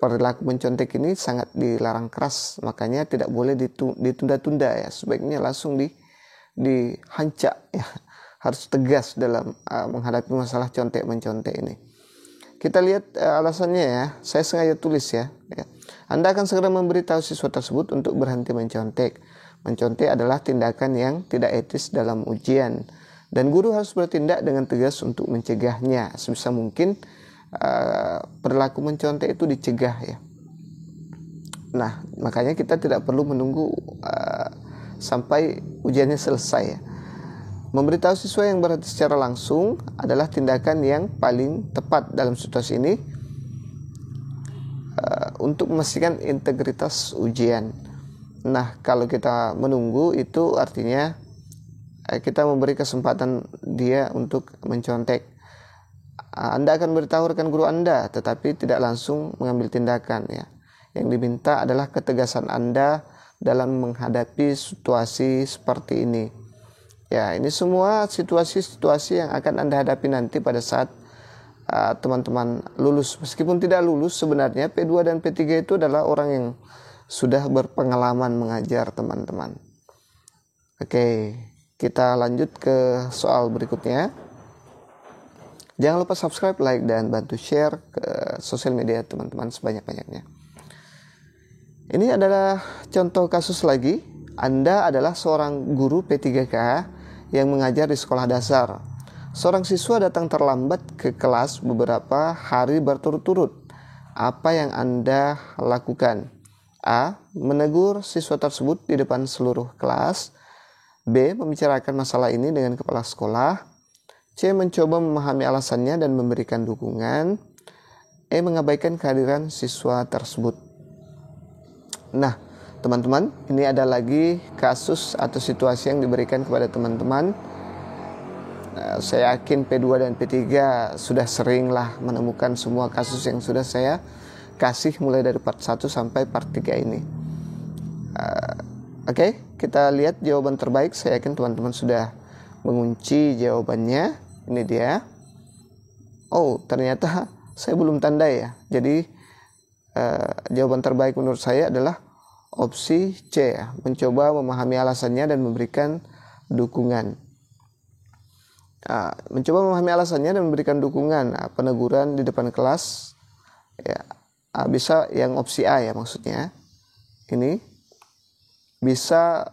Perilaku mencontek ini sangat dilarang keras, makanya tidak boleh ditunda-tunda ya. Sebaiknya langsung dihancak ya. Harus tegas dalam menghadapi masalah contek-mencontek ini. Kita lihat alasannya ya. Saya sengaja tulis ya. Anda akan segera memberitahu siswa tersebut untuk berhenti mencontek. Mencontek adalah tindakan yang tidak etis dalam ujian. Dan guru harus bertindak dengan tegas untuk mencegahnya. Sebisa mungkin perilaku mencontek itu dicegah ya. Nah, makanya kita tidak perlu menunggu sampai ujiannya selesai ya. Memberitahu siswa yang berhenti secara langsung adalah tindakan yang paling tepat dalam situasi ini untuk memastikan integritas ujian. Nah, kalau kita menunggu itu artinya kita memberi kesempatan dia untuk mencontek. Anda akan beritahu rekan guru Anda, tetapi tidak langsung mengambil tindakan ya. Yang diminta adalah ketegasan Anda dalam menghadapi situasi seperti ini. Ya, ini semua situasi-situasi yang akan Anda hadapi nanti pada saat teman-teman lulus. Meskipun tidak lulus, sebenarnya P2 dan P3 itu adalah orang yang sudah berpengalaman mengajar teman-teman. Oke. Kita lanjut ke soal berikutnya. Jangan lupa subscribe, like, dan bantu share ke sosial media teman-teman sebanyak-banyaknya. Ini adalah contoh kasus lagi. Anda adalah seorang guru P3K yang mengajar di sekolah dasar. Seorang siswa datang terlambat ke kelas beberapa hari berturut-turut. Apa yang Anda lakukan? A. Menegur siswa tersebut di depan seluruh kelas. B. Membicarakan masalah ini dengan kepala sekolah. C. Mencoba memahami alasannya dan memberikan dukungan. E. Mengabaikan kehadiran siswa tersebut. Nah, teman-teman, ini ada lagi kasus atau situasi yang diberikan kepada teman-teman. Saya yakin P2 dan P3 sudah seringlah menemukan semua kasus yang sudah saya kasih mulai dari part 1 sampai part 3 ini. Oke, kita lihat jawaban terbaik. Saya yakin teman-teman sudah mengunci jawabannya. Ini dia. Oh, ternyata saya belum tandai ya. Jadi jawaban terbaik menurut saya adalah opsi C ya. Mencoba memahami alasannya dan memberikan dukungan. Mencoba memahami alasannya dan memberikan dukungan. Peneguran di depan kelas ya, bisa yang opsi A ya maksudnya. Ini bisa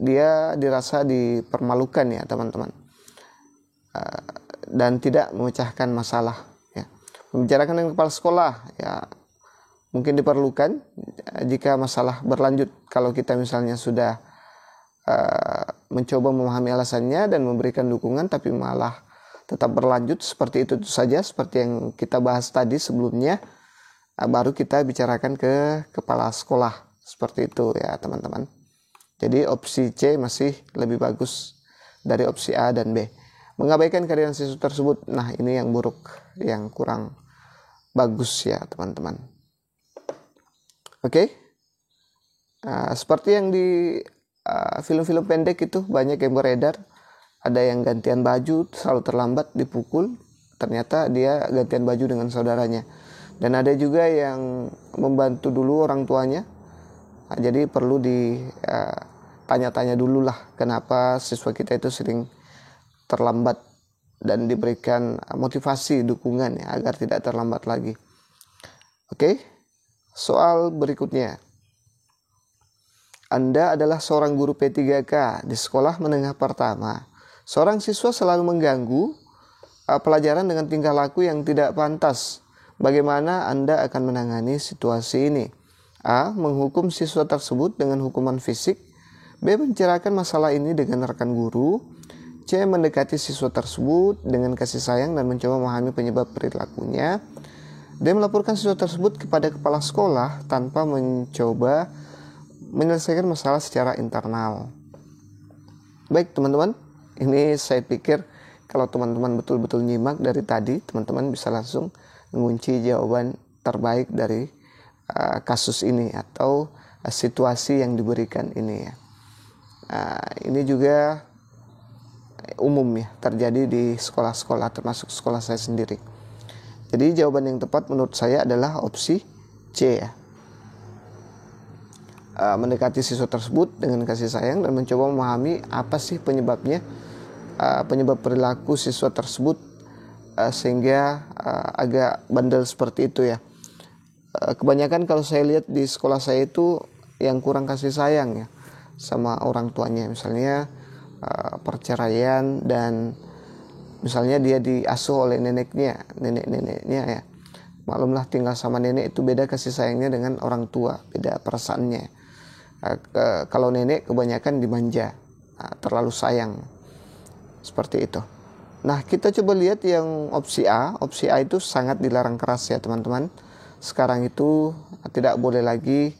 dia dirasa dipermalukan ya teman-teman, dan tidak memecahkan masalah ya. Membicarakan dengan kepala sekolah ya mungkin diperlukan jika masalah berlanjut. Kalau kita misalnya sudah mencoba memahami alasannya dan memberikan dukungan tapi malah tetap berlanjut seperti itu saja, seperti yang kita bahas tadi sebelumnya, baru kita bicarakan ke kepala sekolah. Seperti itu ya teman-teman. Jadi opsi C masih lebih bagus dari opsi A dan B. Mengabaikan kehadiran siswa tersebut, nah ini yang buruk, yang kurang bagus ya teman-teman. Oke. Seperti yang di film-film pendek itu banyak yang beredar, ada yang gantian baju selalu terlambat dipukul, ternyata dia gantian baju dengan saudaranya. Dan ada juga yang membantu dulu orang tuanya. Jadi perlu ditanya-tanya dulu lah kenapa siswa kita itu sering terlambat, dan diberikan motivasi dukungan ya, agar tidak terlambat lagi. Oke, soal berikutnya. Anda adalah seorang guru P3K di sekolah menengah pertama. Seorang siswa selalu mengganggu pelajaran dengan tingkah laku yang tidak pantas. Bagaimana Anda akan menangani situasi ini? A. Menghukum siswa tersebut dengan hukuman fisik. B. Mencerahkan masalah ini dengan rekan guru. C. Mendekati siswa tersebut dengan kasih sayang dan mencoba memahami penyebab perilakunya. D. Melaporkan siswa tersebut kepada kepala sekolah tanpa mencoba menyelesaikan masalah secara internal. Baik teman-teman, ini saya pikir kalau teman-teman betul-betul nyimak dari tadi, teman-teman bisa langsung mengunci jawaban terbaik dari kasus ini atau situasi yang diberikan ini ya. Ini juga umum ya, terjadi di sekolah-sekolah termasuk sekolah saya sendiri. Jadi jawaban yang tepat menurut saya adalah opsi C ya. Mendekati siswa tersebut dengan kasih sayang dan mencoba memahami apa sih penyebabnya, penyebab perilaku siswa tersebut sehingga agak bandel seperti itu ya. Kebanyakan kalau saya lihat di sekolah saya itu yang kurang kasih sayang ya sama orang tuanya, misalnya perceraian, dan misalnya dia diasuh oleh neneknya ya. Maklumlah tinggal sama nenek itu beda kasih sayangnya dengan orang tua, beda perasaannya. Kalau nenek kebanyakan dimanja, terlalu sayang, seperti itu. Nah, kita coba lihat yang opsi A. Opsi A itu sangat dilarang keras ya teman-teman. Sekarang itu tidak boleh lagi,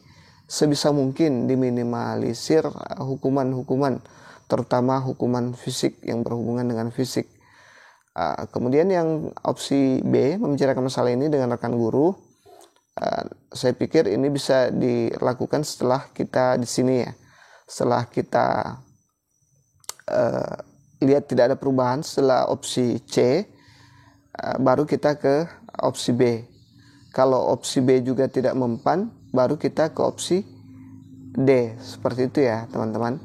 sebisa mungkin diminimalisir hukuman-hukuman, terutama hukuman fisik yang berhubungan dengan fisik. Kemudian yang opsi B, membicarakan masalah ini dengan rekan guru. Saya pikir ini bisa dilakukan setelah kita di sini ya. Setelah kita lihat tidak ada perubahan setelah opsi C, baru kita ke opsi B. Kalau opsi B juga tidak mempan, baru kita ke opsi D. Seperti itu ya teman-teman.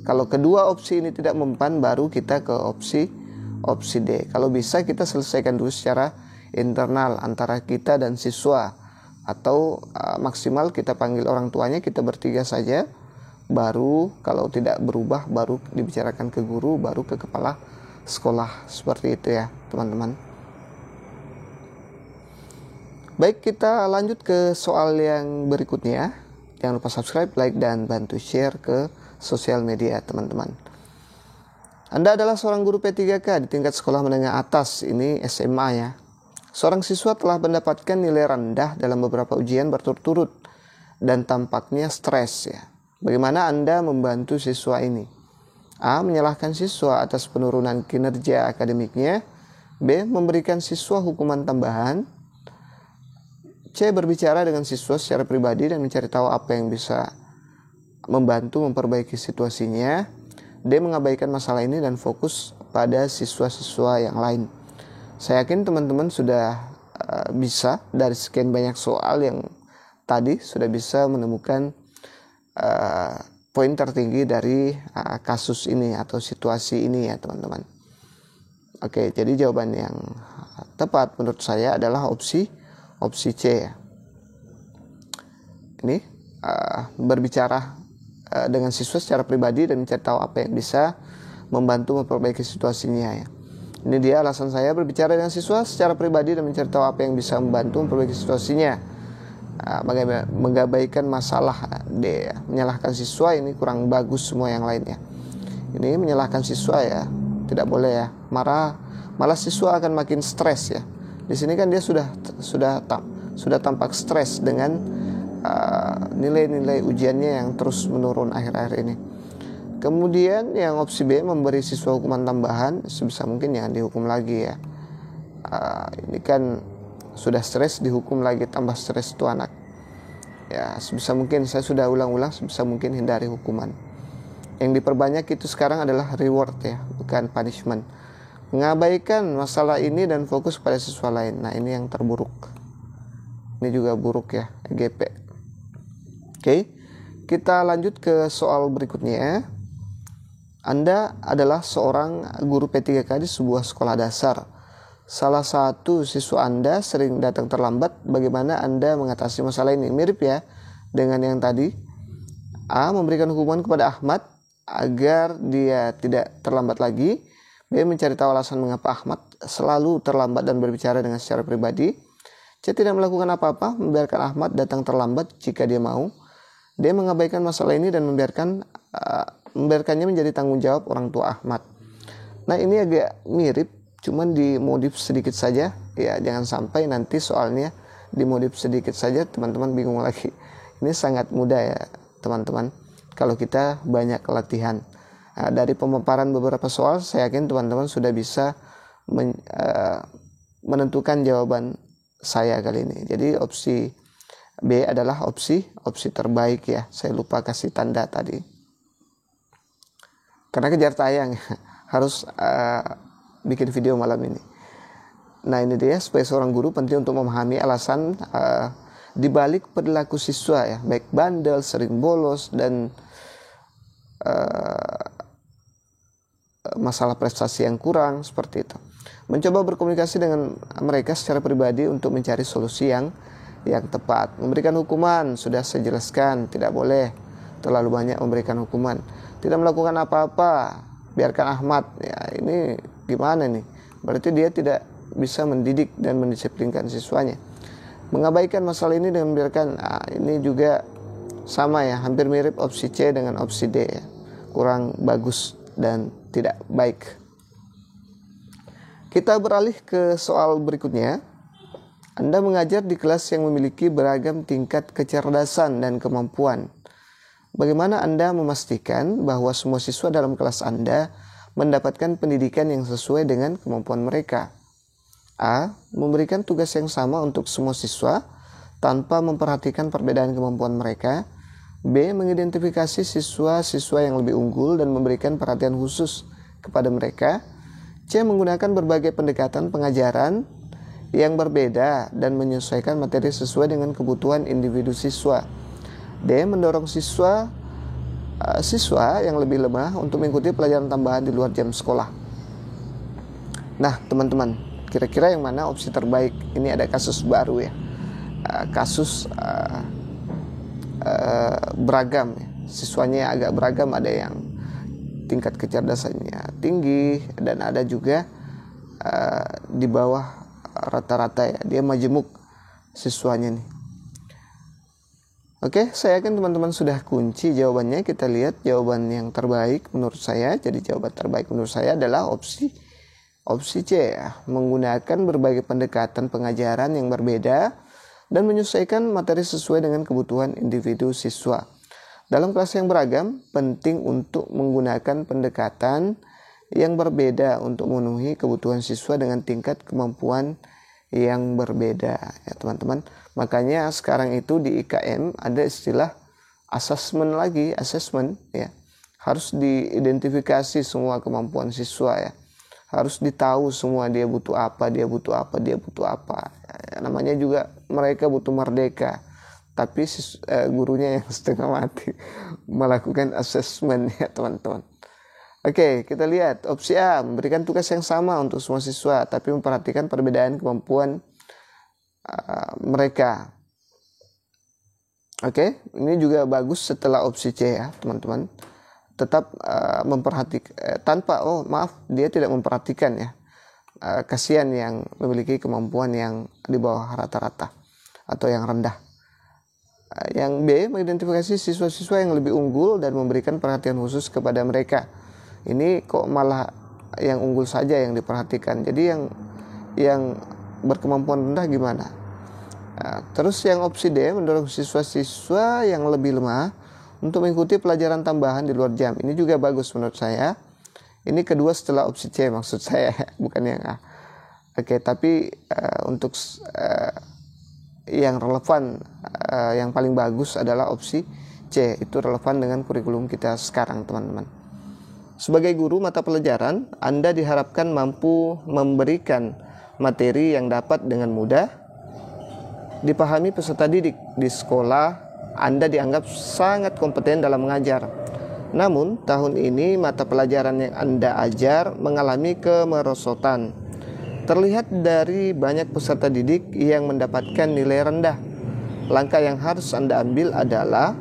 Kalau kedua opsi ini tidak mempan, baru kita ke opsi D. Kalau bisa kita selesaikan dulu secara internal antara kita dan siswa, atau maksimal kita panggil orang tuanya, kita bertiga saja, baru kalau tidak berubah baru dibicarakan ke guru, baru ke kepala sekolah. Seperti itu ya teman-teman. Baik, kita lanjut ke soal yang berikutnya. Jangan lupa subscribe, like, dan bantu share ke sosial media teman-teman. Anda adalah seorang guru P3K di tingkat sekolah menengah atas, ini SMA ya. Seorang siswa telah mendapatkan nilai rendah dalam beberapa ujian berturut-turut dan tampaknya stres ya. Bagaimana Anda membantu siswa ini? A. Menyalahkan siswa atas penurunan kinerja akademiknya. B. Memberikan siswa hukuman tambahan. C. Berbicara dengan siswa secara pribadi dan mencari tahu apa yang bisa membantu memperbaiki situasinya. D. Mengabaikan masalah ini dan fokus pada siswa-siswa yang lain. Saya yakin teman-teman sudah bisa dari sekian banyak soal yang tadi sudah bisa menemukan poin tertinggi dari kasus ini atau situasi ini ya teman-teman. Oke, jadi jawaban yang tepat menurut saya adalah opsi C ya. Ini berbicara dengan siswa secara pribadi dan mencari tahu apa yang bisa membantu memperbaiki situasinya ya. Ini dia alasan saya berbicara dengan siswa secara pribadi dan mencari tahu apa yang bisa membantu memperbaiki situasinya. Mengabaikan masalah D ya. Menyalahkan siswa ini kurang bagus semua yang lainnya. Ini menyalahkan siswa ya, tidak boleh ya. Malah siswa akan makin stres ya. Di sini kan dia sudah tampak stres dengan nilai-nilai ujiannya yang terus menurun akhir-akhir ini. Kemudian yang opsi B, memberi siswa hukuman tambahan, sebisa mungkin jangan dihukum lagi ya. Ini kan sudah stres, dihukum lagi, tambah stres tuh anak ya. Sebisa mungkin, saya sudah ulang-ulang, sebisa mungkin hindari hukuman. Yang diperbanyak itu sekarang adalah reward ya, bukan punishment. Mengabaikan masalah ini dan fokus pada siswa lain. Nah ini yang terburuk. Ini juga buruk ya, EGP. Oke, kita lanjut ke soal berikutnya. Anda adalah seorang guru P3K di sebuah sekolah dasar. Salah satu siswa Anda sering datang terlambat. Bagaimana Anda mengatasi masalah ini? Mirip ya dengan yang tadi. A. Memberikan hukuman kepada Ahmad agar dia tidak terlambat lagi. B. Mencari tahu alasan mengapa Ahmad selalu terlambat dan berbicara dengan secara pribadi. C. Tidak melakukan apa-apa, membiarkan Ahmad datang terlambat jika dia mau. D. Mengabaikan masalah ini dan membiarkannya menjadi tanggung jawab orang tua Ahmad. Nah ini agak mirip, cuman dimodif sedikit saja ya. Jangan sampai nanti soalnya dimodif sedikit saja teman-teman bingung lagi. Ini sangat mudah ya teman-teman kalau kita banyak latihan. Dari pemaparan beberapa soal, saya yakin teman-teman sudah bisa menentukan jawaban saya kali ini. Jadi opsi B adalah opsi terbaik ya. Saya lupa kasih tanda tadi. Karena kejar tayang harus bikin video malam ini. Nah ini dia, sebagai seorang guru penting untuk memahami alasan dibalik perilaku siswa ya, baik bandel, sering bolos, dan masalah prestasi yang kurang seperti itu. Mencoba berkomunikasi dengan mereka secara pribadi untuk mencari solusi yang tepat. Memberikan hukuman sudah saya jelaskan, tidak boleh terlalu banyak memberikan hukuman. Tidak melakukan apa-apa, biarkan Ahmad ya. Ini gimana nih? Berarti dia tidak bisa mendidik dan mendisiplinkan siswanya. Mengabaikan masalah ini dengan membiarkan, ini juga sama ya, hampir mirip opsi C dengan opsi D ya. Kurang bagus dan tidak baik. Kita beralih ke soal berikutnya. Anda mengajar di kelas yang memiliki beragam tingkat kecerdasan dan kemampuan. Bagaimana Anda memastikan bahwa semua siswa dalam kelas Anda mendapatkan pendidikan yang sesuai dengan kemampuan mereka? A. Memberikan tugas yang sama untuk semua siswa tanpa memperhatikan perbedaan kemampuan mereka. B. Mengidentifikasi siswa-siswa yang lebih unggul dan memberikan perhatian khusus kepada mereka. C. Menggunakan berbagai pendekatan pengajaran yang berbeda dan menyesuaikan materi sesuai dengan kebutuhan individu siswa. D. Mendorong siswa yang lebih lemah untuk mengikuti pelajaran tambahan di luar jam sekolah. Nah teman-teman, kira-kira yang mana opsi terbaik? Ini ada kasus baru ya, kasus beragam ya. Siswanya agak beragam, ada yang tingkat kecerdasannya tinggi dan ada juga di bawah rata-rata ya, dia majemuk siswanya nih. Oke, saya yakin teman-teman sudah kunci jawabannya. Kita lihat jawaban yang terbaik menurut saya. Jadi jawaban terbaik menurut saya adalah opsi C ya. Menggunakan berbagai pendekatan pengajaran yang berbeda dan menyesuaikan materi sesuai dengan kebutuhan individu siswa. Dalam kelas yang beragam, penting untuk menggunakan pendekatan yang berbeda untuk memenuhi kebutuhan siswa dengan tingkat kemampuan yang berbeda ya teman-teman. Makanya sekarang itu di IKM ada istilah assessment ya. Harus diidentifikasi semua kemampuan siswa ya. Harus ditahu semua dia butuh apa. Ya, namanya juga mereka butuh merdeka. Tapi gurunya yang setengah mati melakukan assessment ya teman-teman. Oke, kita lihat opsi A, memberikan tugas yang sama untuk semua siswa tapi memperhatikan perbedaan kemampuan mereka. Oke, ini juga bagus setelah opsi C ya teman-teman. Tetap memperhatikan dia tidak memperhatikan ya. Kasihan yang memiliki kemampuan yang di bawah rata-rata atau yang rendah. Yang B, mengidentifikasi siswa-siswa yang lebih unggul dan memberikan perhatian khusus kepada mereka. Ini kok malah yang unggul saja yang diperhatikan. Jadi yang berkemampuan rendah gimana? Nah, terus yang opsi D, mendorong siswa-siswa yang lebih lemah untuk mengikuti pelajaran tambahan di luar jam. Ini juga bagus menurut saya. Ini kedua setelah opsi C maksud saya, bukan yang A. Oke, tapi untuk yang relevan, yang paling bagus adalah opsi C. Itu relevan dengan kurikulum kita sekarang teman-teman. Sebagai guru mata pelajaran, Anda diharapkan mampu memberikan materi yang dapat dengan mudah dipahami peserta didik. Di sekolah, Anda dianggap sangat kompeten dalam mengajar. Namun, tahun ini mata pelajaran yang Anda ajar mengalami kemerosotan. Terlihat dari banyak peserta didik yang mendapatkan nilai rendah. Langkah yang harus Anda ambil adalah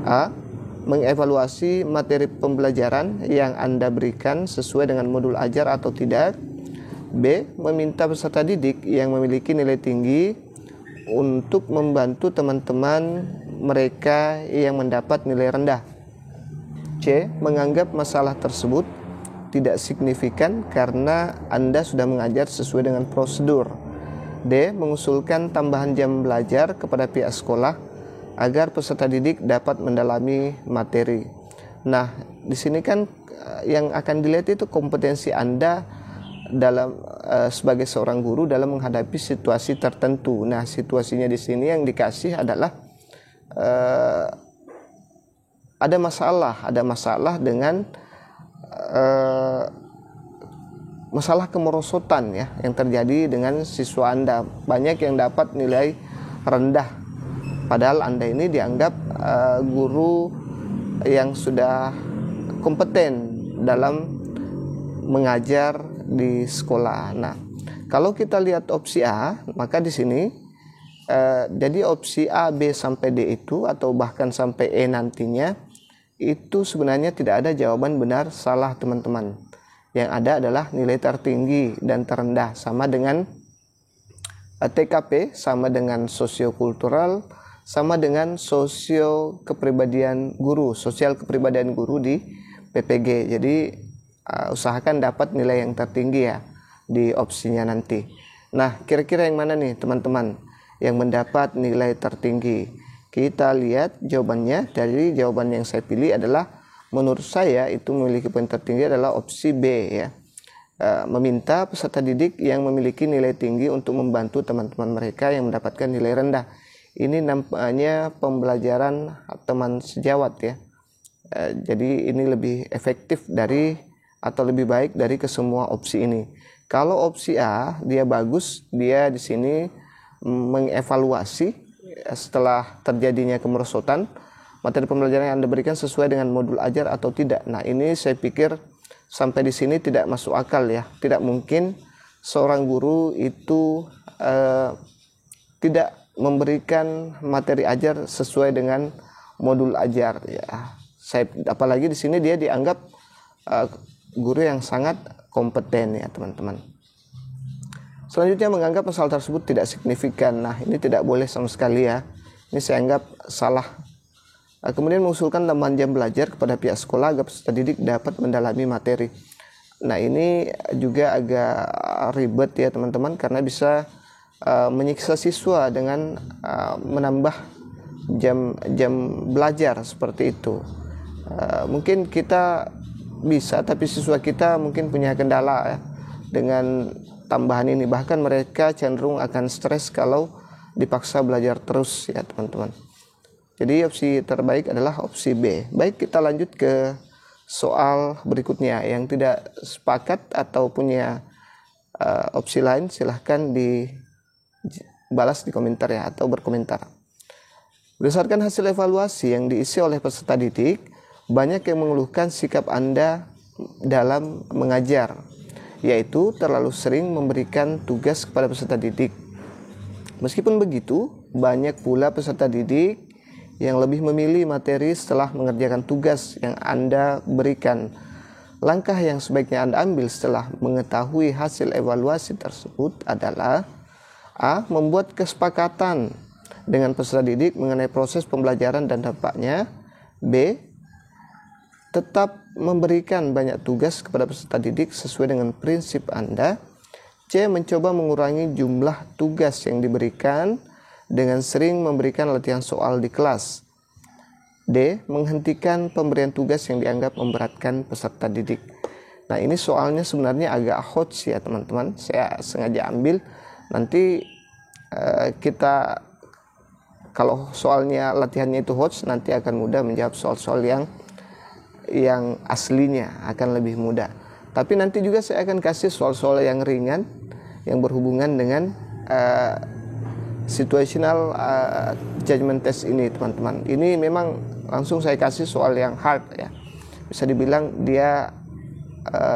A. Mengevaluasi materi pembelajaran yang Anda berikan sesuai dengan modul ajar atau tidak. B. Meminta peserta didik yang memiliki nilai tinggi untuk membantu teman-teman mereka yang mendapat nilai rendah. C. Menganggap masalah tersebut tidak signifikan karena Anda sudah mengajar sesuai dengan prosedur. D. Mengusulkan tambahan jam belajar kepada pihak sekolah agar peserta didik dapat mendalami materi. Nah, di sini kan yang akan dilihat itu kompetensi Anda dalam sebagai seorang guru dalam menghadapi situasi tertentu. Nah, situasinya di sini yang dikasih adalah ada masalah dengan masalah kemerosotan ya yang terjadi dengan siswa Anda. Banyak yang dapat nilai rendah. Padahal Anda ini dianggap guru yang sudah kompeten dalam mengajar di sekolah. Nah, kalau kita lihat opsi A, maka di sini jadi opsi A, B sampai D itu atau bahkan sampai E nantinya itu sebenarnya tidak ada jawaban benar salah teman-teman. Yang ada adalah nilai tertinggi dan terendah sama dengan TKP, sama dengan sosiokultural, sama dengan sosial kepribadian guru di PPG. Jadi usahakan dapat nilai yang tertinggi ya di opsinya nanti. Nah, kira-kira yang mana nih teman-teman yang mendapat nilai tertinggi? Kita lihat jawabannya. Dari jawaban yang saya pilih adalah menurut saya itu memiliki poin tertinggi adalah opsi B ya. Meminta peserta didik yang memiliki nilai tinggi untuk membantu teman-teman mereka yang mendapatkan nilai rendah. Ini nampaknya pembelajaran teman sejawat ya. Jadi ini lebih efektif atau lebih baik dari kesemua opsi ini. Kalau opsi A dia bagus, dia di sini mengevaluasi setelah terjadinya kemerosotan materi pembelajaran yang Anda berikan sesuai dengan modul ajar atau tidak. Nah, ini saya pikir sampai di sini tidak masuk akal ya. Tidak mungkin seorang guru itu tidak memberikan materi ajar sesuai dengan modul ajar ya. Apalagi di sini dia dianggap guru yang sangat kompeten ya teman-teman. Selanjutnya menganggap masalah tersebut tidak signifikan. Nah, ini tidak boleh sama sekali ya. Ini saya anggap salah. Kemudian mengusulkan tambahan jam belajar kepada pihak sekolah agar peserta didik dapat mendalami materi. Nah, ini juga agak ribet ya teman-teman, karena bisa menyiksa siswa dengan menambah jam belajar seperti itu. Mungkin kita bisa, tapi siswa kita mungkin punya kendala ya dengan tambahan ini. Bahkan mereka cenderung akan stres kalau dipaksa belajar terus ya teman-teman. Jadi opsi terbaik adalah opsi B. Baik, kita lanjut ke soal berikutnya. Yang tidak sepakat atau punya opsi lain, silahkan dibalas di komentar ya, atau berkomentar. Berdasarkan hasil evaluasi yang diisi oleh peserta didik, banyak yang mengeluhkan sikap Anda dalam mengajar, yaitu terlalu sering memberikan tugas kepada peserta didik. Meskipun begitu, banyak pula peserta didik yang lebih memilih materi setelah mengerjakan tugas yang Anda berikan. Langkah yang sebaiknya Anda ambil setelah mengetahui hasil evaluasi tersebut adalah A. Membuat kesepakatan dengan peserta didik mengenai proses pembelajaran dan dampaknya. B. Tetap memberikan banyak tugas kepada peserta didik sesuai dengan prinsip Anda. C. Mencoba mengurangi jumlah tugas yang diberikan dengan sering memberikan latihan soal di kelas. D. Menghentikan pemberian tugas yang dianggap memberatkan peserta didik. Nah, ini soalnya sebenarnya agak hot ya teman-teman. Saya sengaja ambil. Nanti kita, kalau soalnya latihannya itu hot, nanti akan mudah menjawab soal-soal yang aslinya, akan lebih mudah. Tapi nanti juga saya akan kasih soal-soal yang ringan yang berhubungan dengan situational judgment test ini teman-teman. Ini memang langsung saya kasih soal yang hard ya. Bisa dibilang dia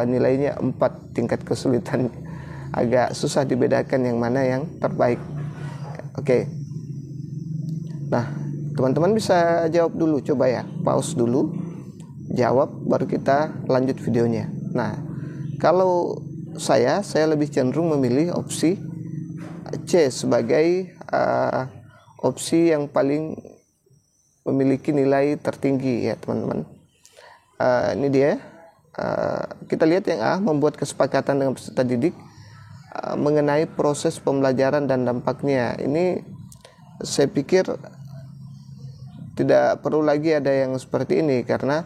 nilainya 4 tingkat kesulitan. Agak susah dibedakan yang mana yang terbaik. Oke. Nah, teman-teman bisa jawab dulu, coba ya. Pause dulu. Jawab baru kita lanjut videonya. Nah, kalau saya lebih cenderung memilih opsi C sebagai opsi yang paling memiliki nilai tertinggi ya teman-teman. Ini dia. Kita lihat yang A, membuat kesepakatan dengan peserta didik mengenai proses pembelajaran dan dampaknya. Ini saya pikir tidak perlu lagi ada yang seperti ini, karena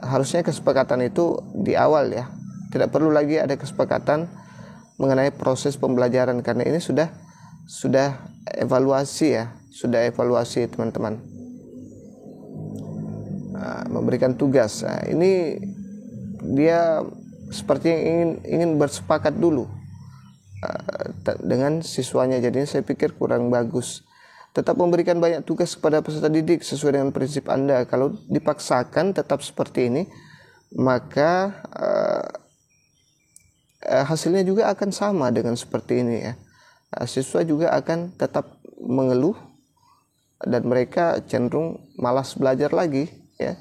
harusnya kesepakatan itu di awal ya. Tidak perlu lagi ada kesepakatan mengenai proses pembelajaran, karena ini sudah evaluasi ya, sudah evaluasi teman-teman. Memberikan tugas. Nah, ini dia seperti yang ingin bersepakat dulu dengan siswanya. Jadi saya pikir kurang bagus. Tetap memberikan banyak tugas kepada peserta didik sesuai dengan prinsip Anda. Kalau dipaksakan tetap seperti ini, maka hasilnya juga akan sama dengan seperti ini ya. Siswa juga akan tetap mengeluh dan mereka cenderung malas belajar lagi ya.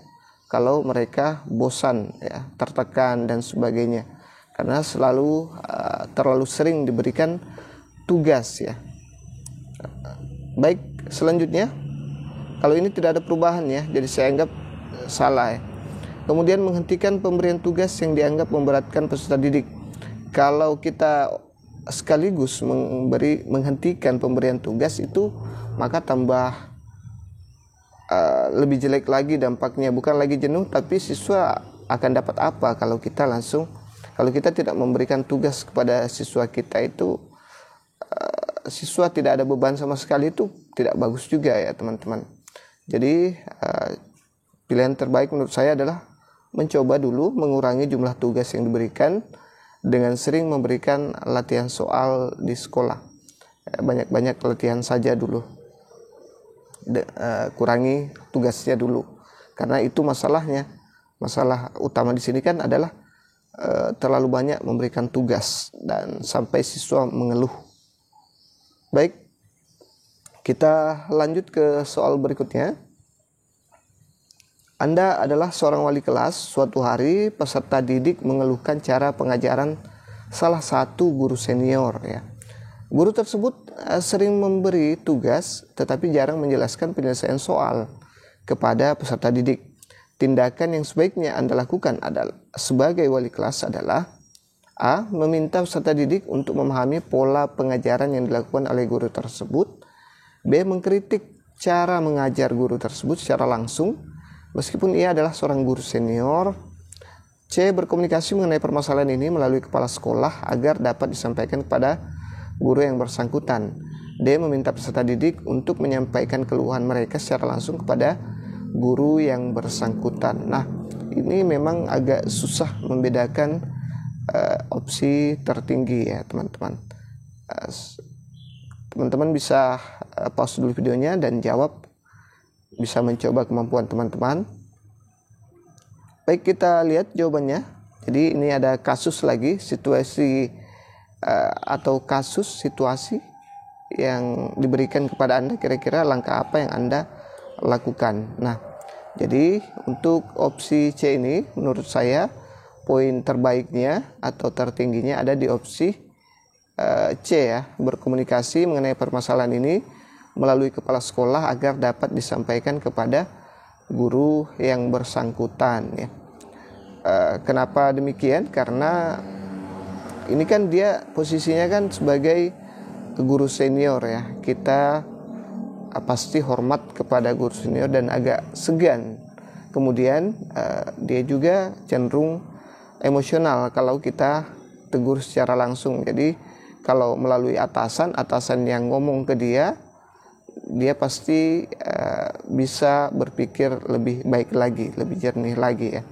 Kalau mereka bosan ya, tertekan dan sebagainya, karena terlalu sering diberikan tugas ya. Baik, selanjutnya kalau ini tidak ada perubahan ya, jadi saya anggap salah ya. Kemudian menghentikan pemberian tugas yang dianggap memberatkan peserta didik. Kalau kita sekaligus menghentikan pemberian tugas itu, maka tambah lebih jelek lagi dampaknya. Bukan lagi jenuh, tapi siswa akan dapat apa kalau kita tidak memberikan tugas kepada siswa kita itu, siswa tidak ada beban sama sekali, itu tidak bagus juga ya teman-teman. Jadi pilihan terbaik menurut saya adalah mencoba dulu mengurangi jumlah tugas yang diberikan dengan sering memberikan latihan soal di sekolah. Banyak-banyak latihan saja dulu. Kurangi tugasnya dulu. Karena itu masalahnya. Masalah utama di sini kan adalah terlalu banyak memberikan tugas dan sampai siswa mengeluh. Baik, kita lanjut ke soal berikutnya. Anda adalah seorang wali kelas. Suatu hari peserta didik mengeluhkan cara pengajaran salah satu guru senior ya. Guru tersebut sering memberi tugas tetapi jarang menjelaskan penyelesaian soal kepada peserta didik. Tindakan yang sebaiknya Anda lakukan adalah sebagai wali kelas adalah A. Meminta peserta didik untuk memahami pola pengajaran yang dilakukan oleh guru tersebut. B. Mengkritik cara mengajar guru tersebut secara langsung meskipun ia adalah seorang guru senior. C. Berkomunikasi mengenai permasalahan ini melalui kepala sekolah agar dapat disampaikan kepada guru yang bersangkutan. D. Meminta peserta didik untuk menyampaikan keluhan mereka secara langsung kepada guru yang bersangkutan. Nah, ini memang agak susah membedakan opsi tertinggi ya teman-teman. Teman-teman bisa pause dulu videonya dan jawab, bisa mencoba kemampuan teman-teman. Baik, kita lihat jawabannya. Jadi ini ada kasus lagi, situasi atau kasus situasi yang diberikan kepada Anda, kira-kira langkah apa yang Anda lakukan. Nah, jadi untuk opsi C ini menurut saya poin terbaiknya atau tertingginya ada di opsi C ya, berkomunikasi mengenai permasalahan ini melalui kepala sekolah agar dapat disampaikan kepada guru yang bersangkutan ya. Kenapa demikian? Karena ini kan dia posisinya kan sebagai guru senior ya. Kita pasti hormat kepada guru senior dan agak segan. Kemudian dia juga cenderung emosional kalau kita tegur secara langsung. Jadi kalau melalui atasan yang ngomong ke dia pasti bisa berpikir lebih baik lagi, lebih jernih lagi ya.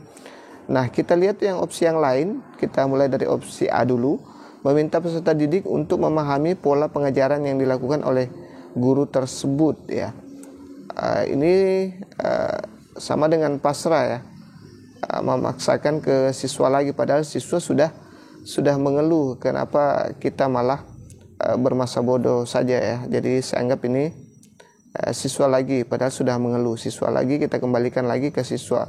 Nah, kita lihat yang opsi yang lain. Kita mulai dari opsi A dulu. Meminta peserta didik untuk memahami pola pengajaran yang dilakukan oleh guru tersebut ya. Ini sama dengan pasrah ya. Memaksakan ke siswa lagi, padahal siswa sudah mengeluh kenapa kita malah bermasa bodoh saja ya. Jadi saya anggap ini siswa lagi, padahal sudah mengeluh. Siswa lagi, kita kembalikan lagi ke siswa,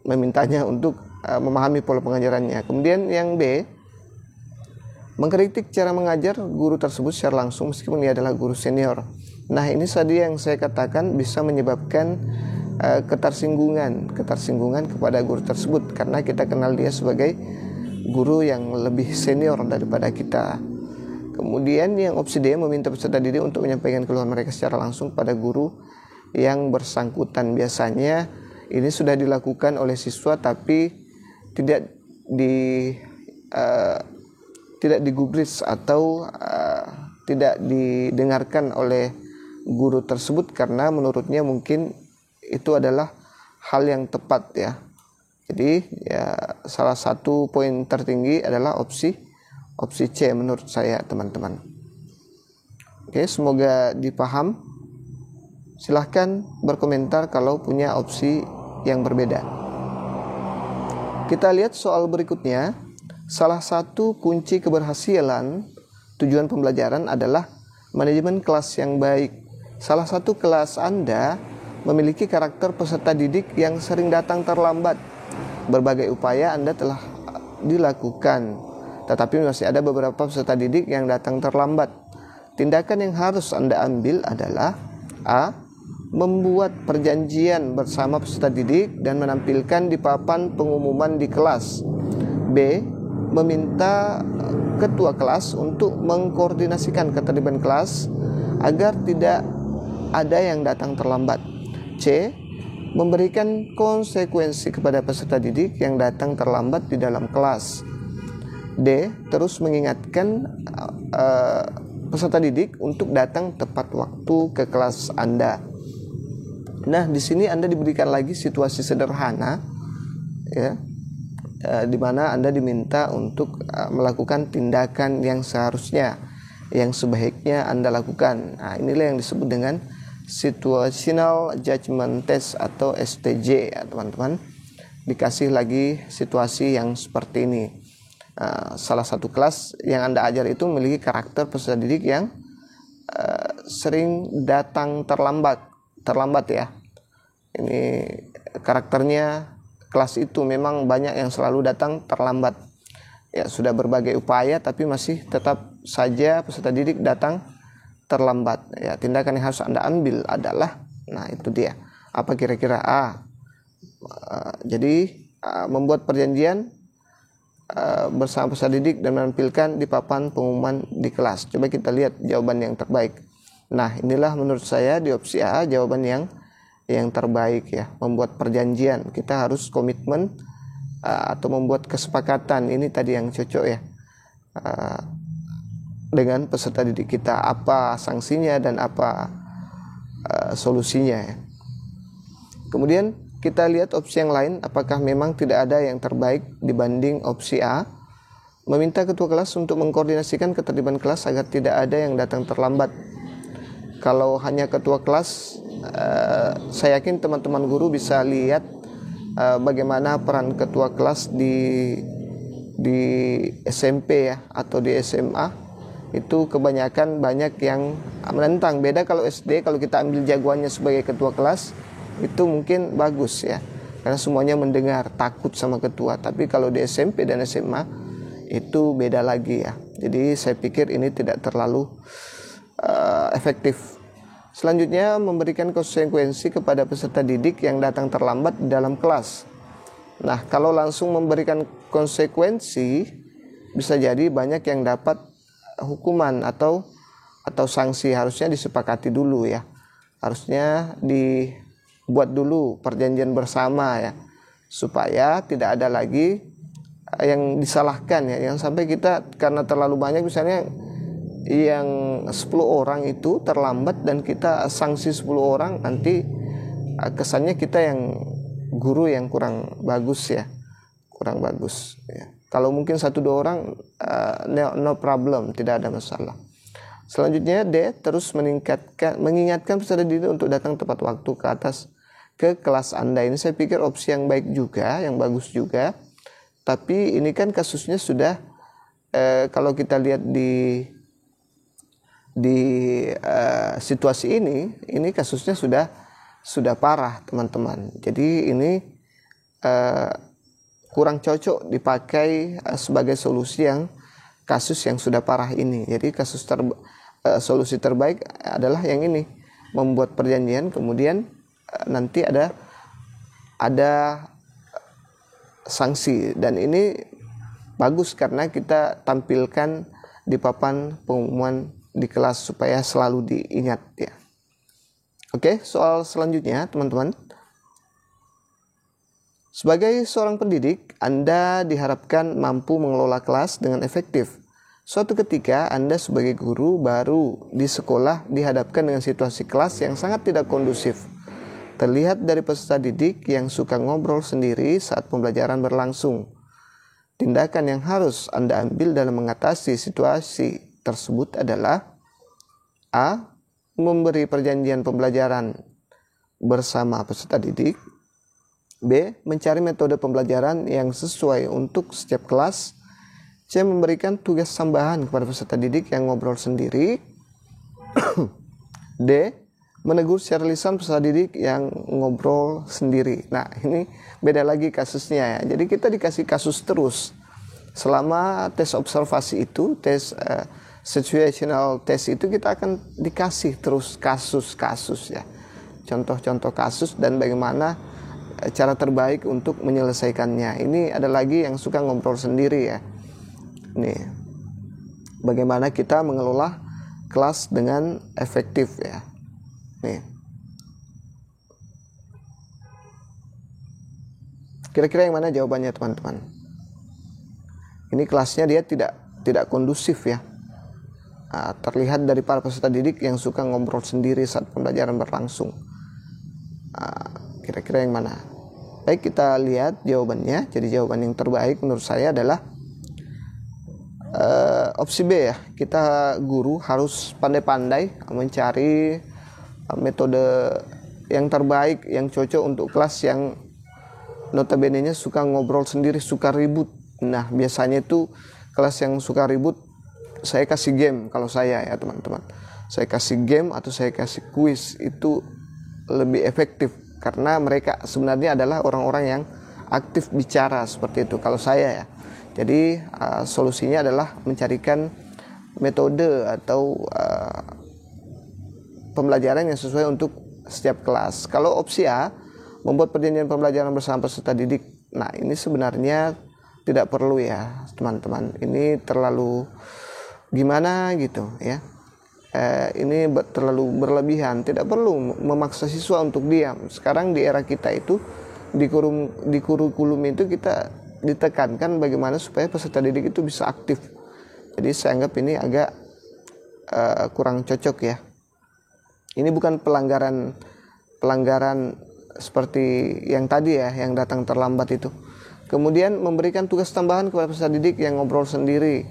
memintanya untuk memahami pola pengajarannya. Kemudian yang B, mengkritik cara mengajar guru tersebut secara langsung meskipun ia adalah guru senior. Nah, ini tadi yang saya katakan bisa menyebabkan ketersinggungan kepada guru tersebut karena kita kenal dia sebagai guru yang lebih senior daripada kita. Kemudian yang opsi D, meminta peserta didik untuk menyampaikan keluhan mereka secara langsung pada guru yang bersangkutan. Biasanya ini sudah dilakukan oleh siswa tapi tidak digubris atau tidak didengarkan oleh guru tersebut karena menurutnya mungkin itu adalah hal yang tepat ya. Jadi ya salah satu poin tertinggi adalah opsi C menurut saya teman-teman. Oke, semoga dipaham. Silahkan berkomentar kalau punya opsi yang berbeda. Kita lihat soal berikutnya. Salah satu kunci keberhasilan tujuan pembelajaran adalah manajemen kelas yang baik. Salah satu kelas Anda memiliki karakter peserta didik yang sering datang terlambat. Berbagai upaya Anda telah dilakukan, tetapi masih ada beberapa peserta didik yang datang terlambat. Tindakan yang harus Anda ambil adalah A. Membuat perjanjian bersama peserta didik dan menampilkan di papan pengumuman di kelas. B. Meminta ketua kelas untuk mengkoordinasikan ketertiban kelas agar tidak ada yang datang terlambat. C. Memberikan konsekuensi kepada peserta didik yang datang terlambat di dalam kelas. D. Terus mengingatkan peserta didik untuk datang tepat waktu ke kelas Anda. Nah, di sini Anda diberikan lagi situasi sederhana ya, di mana Anda diminta untuk melakukan tindakan yang seharusnya, yang sebaiknya Anda lakukan. Nah, inilah yang disebut dengan situational judgment test atau STJ ya teman-teman. Dikasih lagi situasi yang seperti ini. Salah satu kelas yang Anda ajar itu memiliki karakter peserta didik yang sering datang terlambat ya. Ini karakternya, kelas itu memang banyak yang selalu datang terlambat. Ya, sudah berbagai upaya tapi masih tetap saja peserta didik datang terlambat. Ya, tindakan yang harus Anda ambil adalah, nah itu dia. Apa kira-kira? Jadi membuat perjanjian bersama peserta didik dan menampilkan di papan pengumuman di kelas. Coba kita lihat jawaban yang terbaik. Nah, inilah menurut saya di opsi A jawaban yang terbaik ya. Membuat perjanjian, kita harus komitmen atau membuat kesepakatan. Ini tadi yang cocok ya. Dengan peserta didik kita, apa sanksinya dan apa solusinya ya. Kemudian kita lihat opsi yang lain, apakah memang tidak ada yang terbaik dibanding opsi A. Meminta ketua kelas untuk mengkoordinasikan ketertiban kelas agar tidak ada yang datang terlambat. Kalau hanya ketua kelas, saya yakin teman-teman guru bisa lihat bagaimana peran ketua kelas di SMP ya, atau di SMA. Itu kebanyakan banyak yang menentang. Beda kalau SD, kalau kita ambil jagoannya sebagai ketua kelas, itu mungkin bagus ya, karena semuanya mendengar, takut sama ketua. Tapi kalau di SMP dan SMA itu beda lagi ya. Jadi saya pikir ini tidak terlalu efektif. Selanjutnya, memberikan konsekuensi kepada peserta didik yang datang terlambat di dalam kelas. Nah, kalau langsung memberikan konsekuensi, bisa jadi banyak yang dapat hukuman atau sanksi. Harusnya disepakati dulu ya. Harusnya dibuat dulu perjanjian bersama ya, supaya tidak ada lagi yang disalahkan ya. Yang sampai kita karena terlalu banyak, misalnya yang 10 orang itu terlambat dan kita sanksi 10 orang, nanti kesannya kita yang guru yang kurang bagus ya. Kurang bagus ya. Kalau mungkin 1-2 orang no problem, tidak ada masalah. Selanjutnya D, terus mengingatkan peserta didik untuk datang tepat waktu ke kelas Anda. Ini saya pikir opsi yang baik juga, yang bagus juga. Tapi ini kan kasusnya sudah kalau kita lihat di situasi ini kasusnya sudah parah teman-teman. Jadi ini kurang cocok dipakai sebagai solusi yang kasus yang sudah parah ini. Jadi solusi terbaik adalah yang ini, membuat perjanjian, kemudian nanti ada sanksi. Dan ini bagus karena kita tampilkan di papan pengumuman di kelas supaya selalu diingat ya. Oke, soal selanjutnya teman-teman. Sebagai seorang pendidik, Anda diharapkan mampu mengelola kelas dengan efektif. Suatu ketika Anda sebagai guru baru di sekolah dihadapkan dengan situasi kelas yang sangat tidak kondusif. Terlihat dari peserta didik yang suka ngobrol sendiri saat pembelajaran berlangsung. Tindakan yang harus Anda ambil dalam mengatasi situasi tersebut adalah A. Memberi perjanjian pembelajaran bersama peserta didik. B. Mencari metode pembelajaran yang sesuai untuk setiap kelas. C. Memberikan tugas tambahan kepada peserta didik yang ngobrol sendiri. D. Menegur secara lisan peserta didik yang ngobrol sendiri. Nah, ini beda lagi kasusnya ya. Jadi kita dikasih kasus terus. Selama tes observasi itu, tes situational test itu, kita akan dikasih terus kasus-kasus ya. Contoh-contoh kasus dan bagaimana cara terbaik untuk menyelesaikannya. Ini ada lagi yang suka ngobrol sendiri ya. Nih, bagaimana kita mengelola kelas dengan efektif ya. Nih, kira-kira yang mana jawabannya teman-teman? Ini kelasnya dia tidak kondusif ya. Nah, terlihat dari para peserta didik yang suka ngobrol sendiri saat pembelajaran berlangsung. Kira-kira yang mana? Baik, kita lihat jawabannya. Jadi jawaban yang terbaik menurut saya adalah opsi B ya. Kita guru harus pandai-pandai mencari metode yang terbaik, yang cocok untuk kelas yang notabene-nya suka ngobrol sendiri, suka ribut. Nah, biasanya itu kelas yang suka ribut, saya kasih game kalau saya ya teman-teman. Saya kasih game atau saya kasih kuis, itu lebih efektif karena mereka sebenarnya adalah orang-orang yang aktif bicara seperti itu kalau saya ya. Jadi solusinya adalah mencarikan metode atau pembelajaran yang sesuai untuk setiap kelas. Kalau opsi A, membuat perjanjian pembelajaran bersama peserta didik. Nah, ini sebenarnya tidak perlu ya, teman-teman. Ini terlalu gimana gitu ya. Ini terlalu berlebihan. Tidak perlu memaksa siswa untuk diam. Sekarang di era kita itu di kurikulum itu kita ditekankan bagaimana supaya peserta didik itu bisa aktif. Jadi saya anggap ini agak kurang cocok ya. Ini bukan pelanggaran seperti yang tadi ya, yang datang terlambat itu. Kemudian memberikan tugas tambahan kepada peserta didik yang ngobrol sendiri.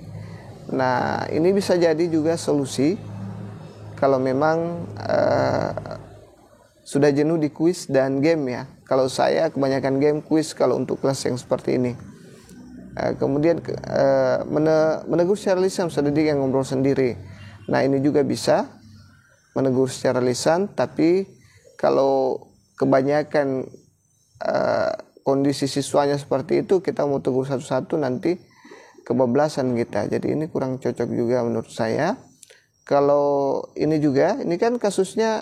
Nah, ini bisa jadi juga solusi kalau memang sudah jenuh di kuis dan game ya. Kalau saya kebanyakan game, kuis kalau untuk kelas yang seperti ini. Kemudian menegur secara lisan peserta didik yang ngobrol sendiri. Nah, ini juga bisa menegur secara lisan, tapi kalau kebanyakan kondisi siswanya seperti itu, kita mau tegur satu-satu nanti kebablasan kita. Jadi ini kurang cocok juga menurut saya. Kalau ini juga, ini kan kasusnya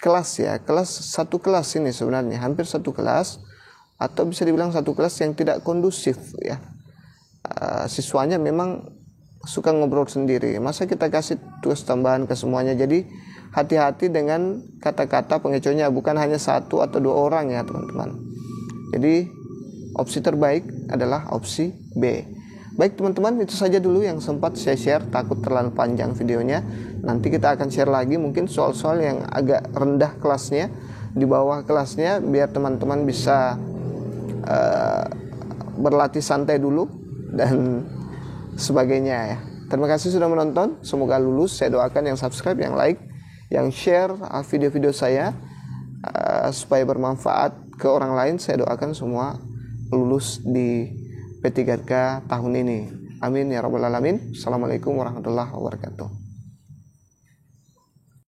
kelas ya, satu kelas ini sebenarnya, hampir satu kelas, atau bisa dibilang satu kelas yang tidak kondusif ya. Siswanya memang suka ngobrol sendiri, masa kita kasih tugas tambahan ke semuanya. Jadi hati-hati dengan kata-kata pengecohnya, bukan hanya satu atau dua orang ya teman-teman. Jadi opsi terbaik adalah opsi B. Baik teman-teman, itu saja dulu yang sempat saya share, takut terlalu panjang videonya. Nanti kita akan share lagi mungkin soal-soal yang agak rendah kelasnya, di bawah kelasnya, biar teman-teman bisa berlatih santai dulu dan sebagainya ya. Terima kasih sudah menonton, semoga lulus. Saya doakan yang subscribe, yang like, yang share video-video saya supaya bermanfaat ke orang lain. Saya doakan semua lulus di P3K tahun ini. Amin ya rabbal alamin. Assalamualaikum warahmatullahi wabarakatuh.